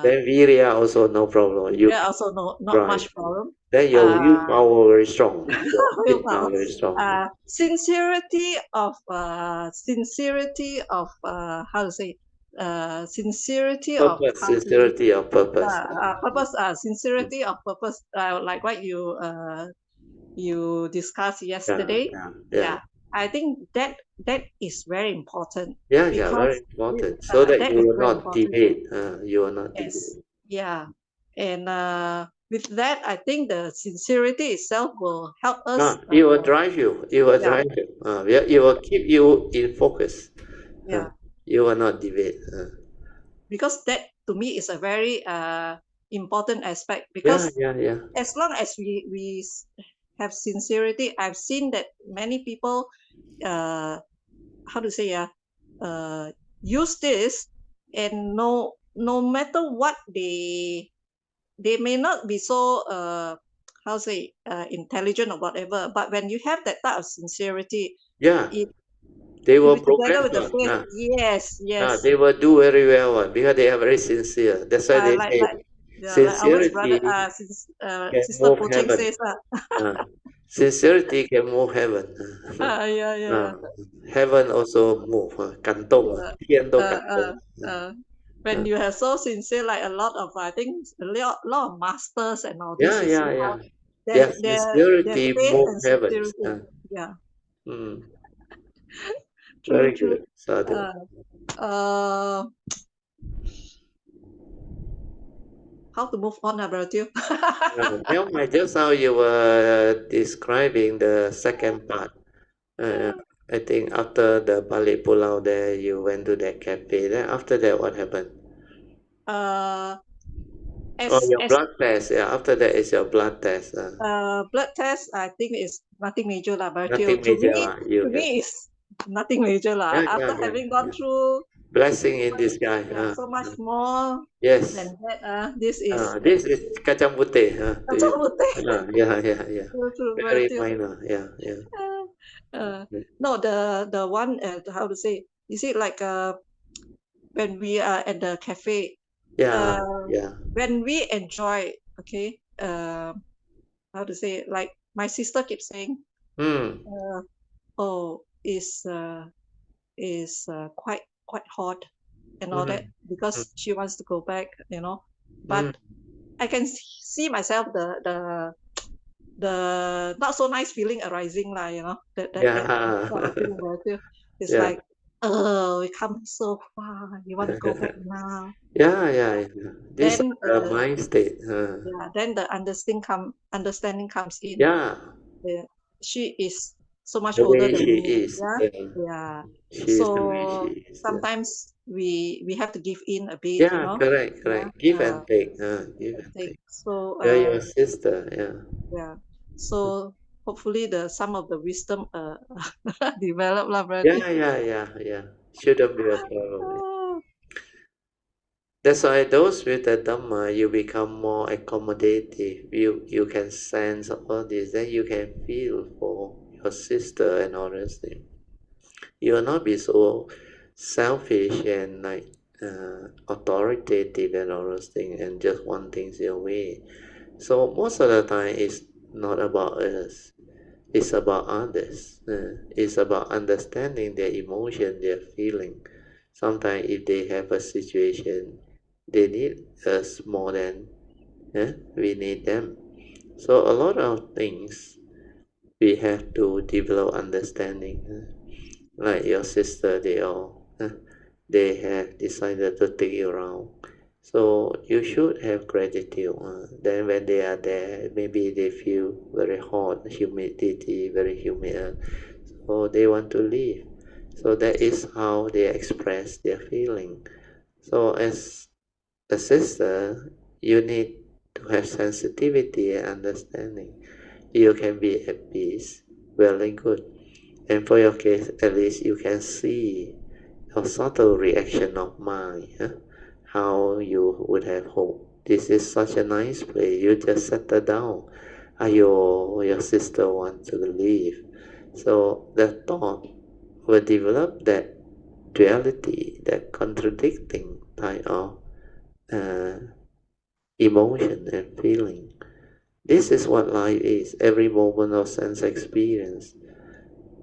Then virya also no problem. You Yeah. Also, no, not drive. much problem. Then your Uh, willpower very strong. Your willpower. chitta very strong. Sincerity of how to say, sincerity of Purpose, how to sincerity of purpose. purpose, sincerity of purpose, like what you discussed Yeah, yesterday. yeah, yeah. Yeah, I think that is very important, Yeah, yeah, very because important. So that that you is will very not important. debate. You will not Yes, debate. yeah, and with that, I think the sincerity itself will help us. It will drive you. It will Yeah, drive you. Yeah, it will keep you in focus. yeah, You will not debate. because that to me is a very important aspect, Yeah, because yeah, yeah. as long as we have sincerity, I've seen that many people, uh, how to say, use this, and no matter what, they may not be so how to say, intelligent or whatever, but when you have that type of sincerity, Yeah, it they will together progress with the on. faith, yes, yes, They will do very well because they are very sincere. That's why they like say yeah, like our brother, sincerity since can Sister move Pocheng heaven. says, Uh, sincerity can move heaven. yeah, Uh, yeah, heaven also move. 感动, yeah. 天都感动. Uh, when you have so sincere, like a lot of, I think a lot of masters and all this, Yeah, you see yeah, how yeah. their Their their sincerity faith move and heavens. sincerity. Yeah, Mm, true, very true. good. Sadhu. Uh, uh, how to move on about you? Just how you were describing the second part. Uh, I think after the Pali Pulau there, you went to that cafe. Then after that, what happened? your as blood test. Yeah, after that is your blood test. blood test, I think is nothing major lah. But Nothing to major. me, You have. is nothing major lah. Yeah, yeah, After yeah, having gone yeah. through Blessing in disguise. yeah, so much more Yes. than that, this is This is kacang putih to you. kacang putih. Yeah, yeah, yeah. True, Very Matthew. minor. Yeah, yeah. No, the one how to say? Is it like when we are at the cafe? Yeah, Uh, yeah. when we enjoy, okay. How to say? Like my sister keeps saying, Hmm. oh, is quite hot and all that Mm, mm, because she wants to go back, mm. But I can see myself the not so nice feeling arising lah, that Yeah. sort of feeling there too. It's Yeah. like, oh, we come so far, you want to go back now. Yeah, yeah, yeah. These Then are the mind state. yeah, then the understanding comes in. Yeah, Uh, she is so much the older way than she me. is. Yeah, Yeah. yeah. She is the way she So is. Yeah. sometimes we have to give in a bit, Yeah, correct, Yeah. correct. Give and take. Give and Take. take. So You're your sister. Yeah. yeah. So hopefully some of the wisdom develop lah, brother. Yeah, yeah, yeah, yeah. Shouldn't be a problem. Ah, That's why those with the Dhamma, you become more accommodative. You can sense all this. Then you can feel for your sister and all those things. You will not be so selfish and like authoritative and all those things and just want things your way. So most of the time it's not about us. It's about others. It's about understanding their emotion, their feeling. Sometimes if they have a situation, they need us more than we need them. So a lot of things we have to develop understanding. Like your sister, they have decided to take you around. So you should have gratitude. Then when they are there, maybe they feel very hot, humidity, very humid. So they want to leave. So that is how they express their feeling. So as a sister, you need to have sensitivity and understanding. You can be at peace. Very good. And for your case, at least you can see a subtle reaction of mind, how you would have hoped. This is such a nice place. You just settle down. Your sister wants to leave. So the thought will develop that duality, that contradicting type of uh, emotion and feeling. This is what life is. Every moment of sense experience,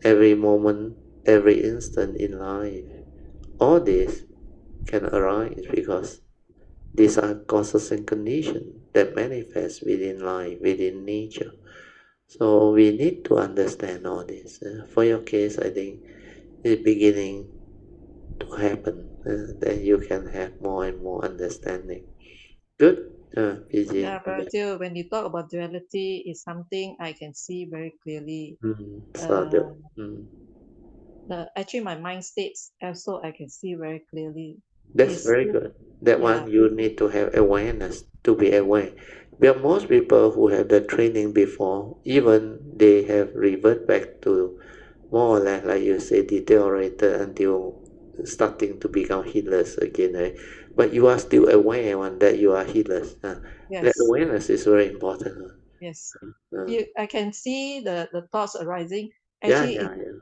every moment, every instant in life. All this can arise because these are causes and conditions that manifest within life, within nature. So we need to understand all this. For your case, I think it's beginning to happen. Then you can have more and more understanding. Good, PG. yeah, brother. When you talk about duality, is something I can see very clearly. Sadhu. Actually my mind states also I can see very clearly. That's Is very good. That yeah, one you need to have awareness to be aware. But most people who have the training before, even they have revert back to more or less like you say deteriorated until starting to become healers again, right? But you are still aware one that you are healers. That yes, awareness is very important. yes. Uh, I can see the thoughts arising. yeah, Actually, yeah, yeah.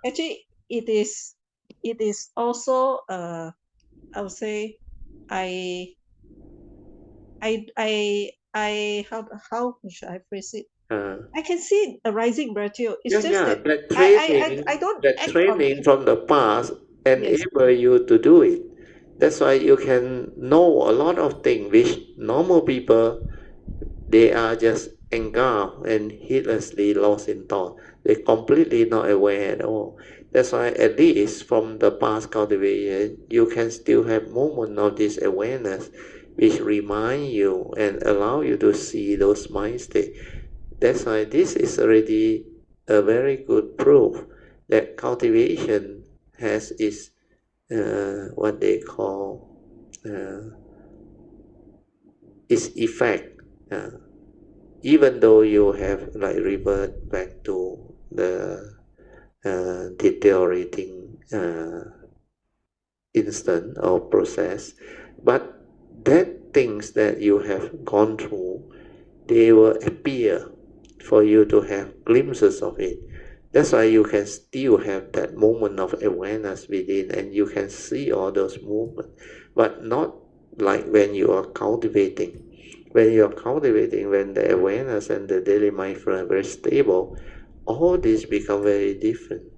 it is also I would say I how should I phrase it? Uh, I can see it arising, Bertio. It's yeah, just yeah. that I don't That act on training it. from the past Yes, enable you to do it. That's why you can know a lot of things which normal people they are just engulfed and heedlessly lost in thought. They're completely not aware at all. That's why at least from the past cultivation, you can still have moment of this awareness which remind you and allow you to see those mind states. That's why this is already a very good proof that cultivation has its what they call uh, its effect. Even though you have like revert back to the deteriorating instant or process, but that things that you have gone through, they will appear for you to have glimpses of it. That's why you can still have that moment of awareness within, and you can see all those movements, but not like when you are cultivating. When you are cultivating, when the awareness and the daily mindfulness are very stable, all this become very different.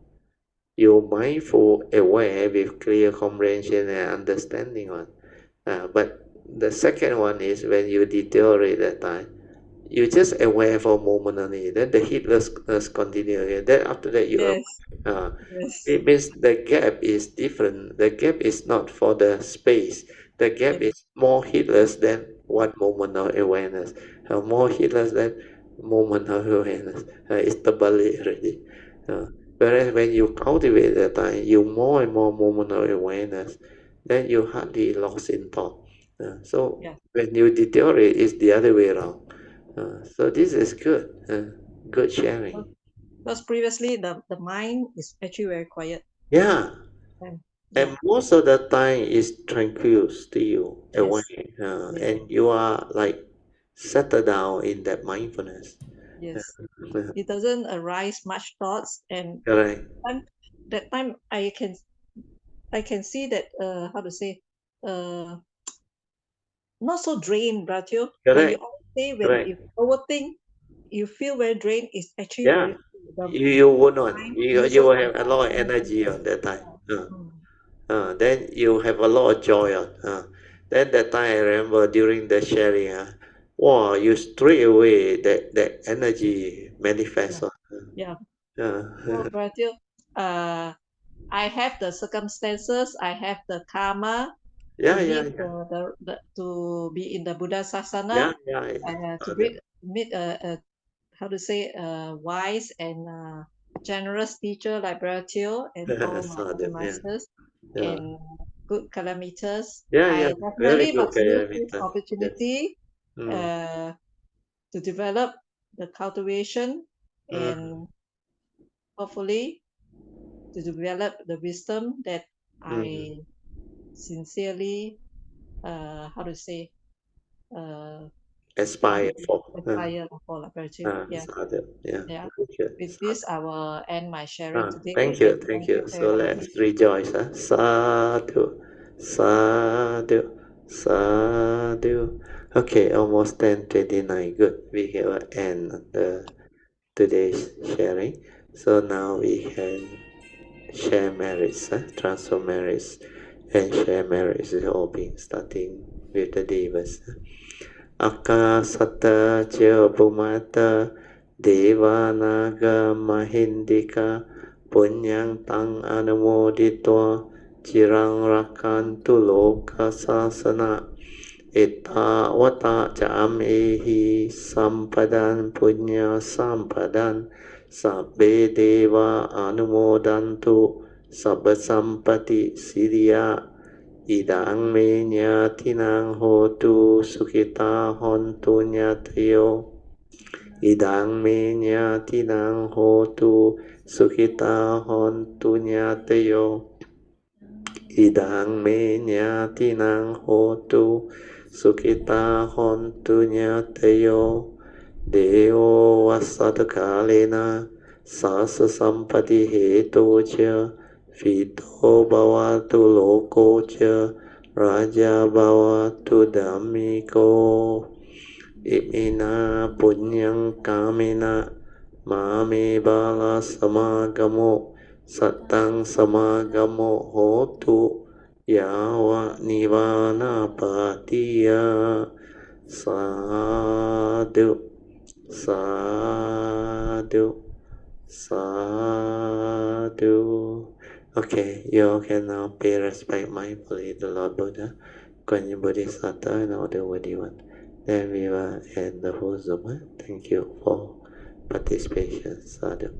You're mindful, aware with clear comprehension and understanding one. But the second one is when you deteriorate that time, you just aware for a moment only. Then the heedlessness continue again. Then after that you Yes. Yes. it means the gap is different. The gap is not for the space. The gap Yes. is more heedless than one moment of awareness. More heedless than moment of awareness. It's the Bali already. Whereas when you cultivate that time, you more and more moment of awareness, then you hardly lost in thought. So Yeah. when you deteriorate, it's the other way around. So this is good. Good sharing. Because previously the mind is actually very quiet. Yeah. And yeah. And most of the time is tranquil, still, away, Yes. Yes. and you are like settled down in that mindfulness. Yes. It doesn't arise much thoughts, and Correct, time that time I can see that how to say uh not so drained, Bratio. When you correct, always say when correct. you overthink, you feel very drained. It's actually Yeah, very the you will not. mind You uses will a have a lot of lot of energy. energy on that time. Mm. Then you have a lot of joy on. Then that time I remember during the sharing, wow, you straight away that energy Yeah. manifests on. Yeah. So, Uh, Bratio, I have the circumstances, I have the karma to yeah, yeah, meet yeah, the to be in the Buddha yeah, sasana, yeah, yeah. to meet a how to say a wise and generous teacher like Bratio and all my other Sadhu, yeah, masters yeah, and good kilometers. yeah, yeah. I Very definitely good, must use this Kayamita. Yes. opportunity Mm, uh, to develop the cultivation mm, and hopefully to develop the wisdom that mm. I sincerely how to say uh Aspire for. aspire for like virtue. Yeah, Sadhu, yeah. yeah. Very good. With this, I will end my sharing today, Thank you, and thank thank you you. very So much. let's rejoice. Sadhu, sadhu, sadhu. Okay, almost 10:29. Good. We will end the today's sharing. So now we can share merits, transfer merits, and share merits is all being starting with the Devas. Akasata cha Bhumata Devanaga Mahindika Punyang Tang Anumoditwa Chirang Rakantu Loka Sasana Ita Wata Jamehi Sampadan Punya Sampadan Sabbe Deva Anumodantu Sabba Sampati Siddhya Idang me nyatinang hotu sukita hontu nyatayo. Idang me nyatinang hotu sukita hontu nyatayo. Idang me nyatinang hotu sukita hontu nyatayo. Deo vasadukalena sasa sampati hetu cha Vito bhavatu loko cha Raja bhavatu dhammiko Imina punyang kamena Mame bala samagamo Satang samagamo hotu Yawa nivana patiya Sadhu Sadhu, sadhu. Okay, you all can now pay respect mindfully to Lord Buddha, Guan Yin Bodhisattva, and all the worthy one. Then we will end the whole Zoom. Thank you for participation. Sadhu.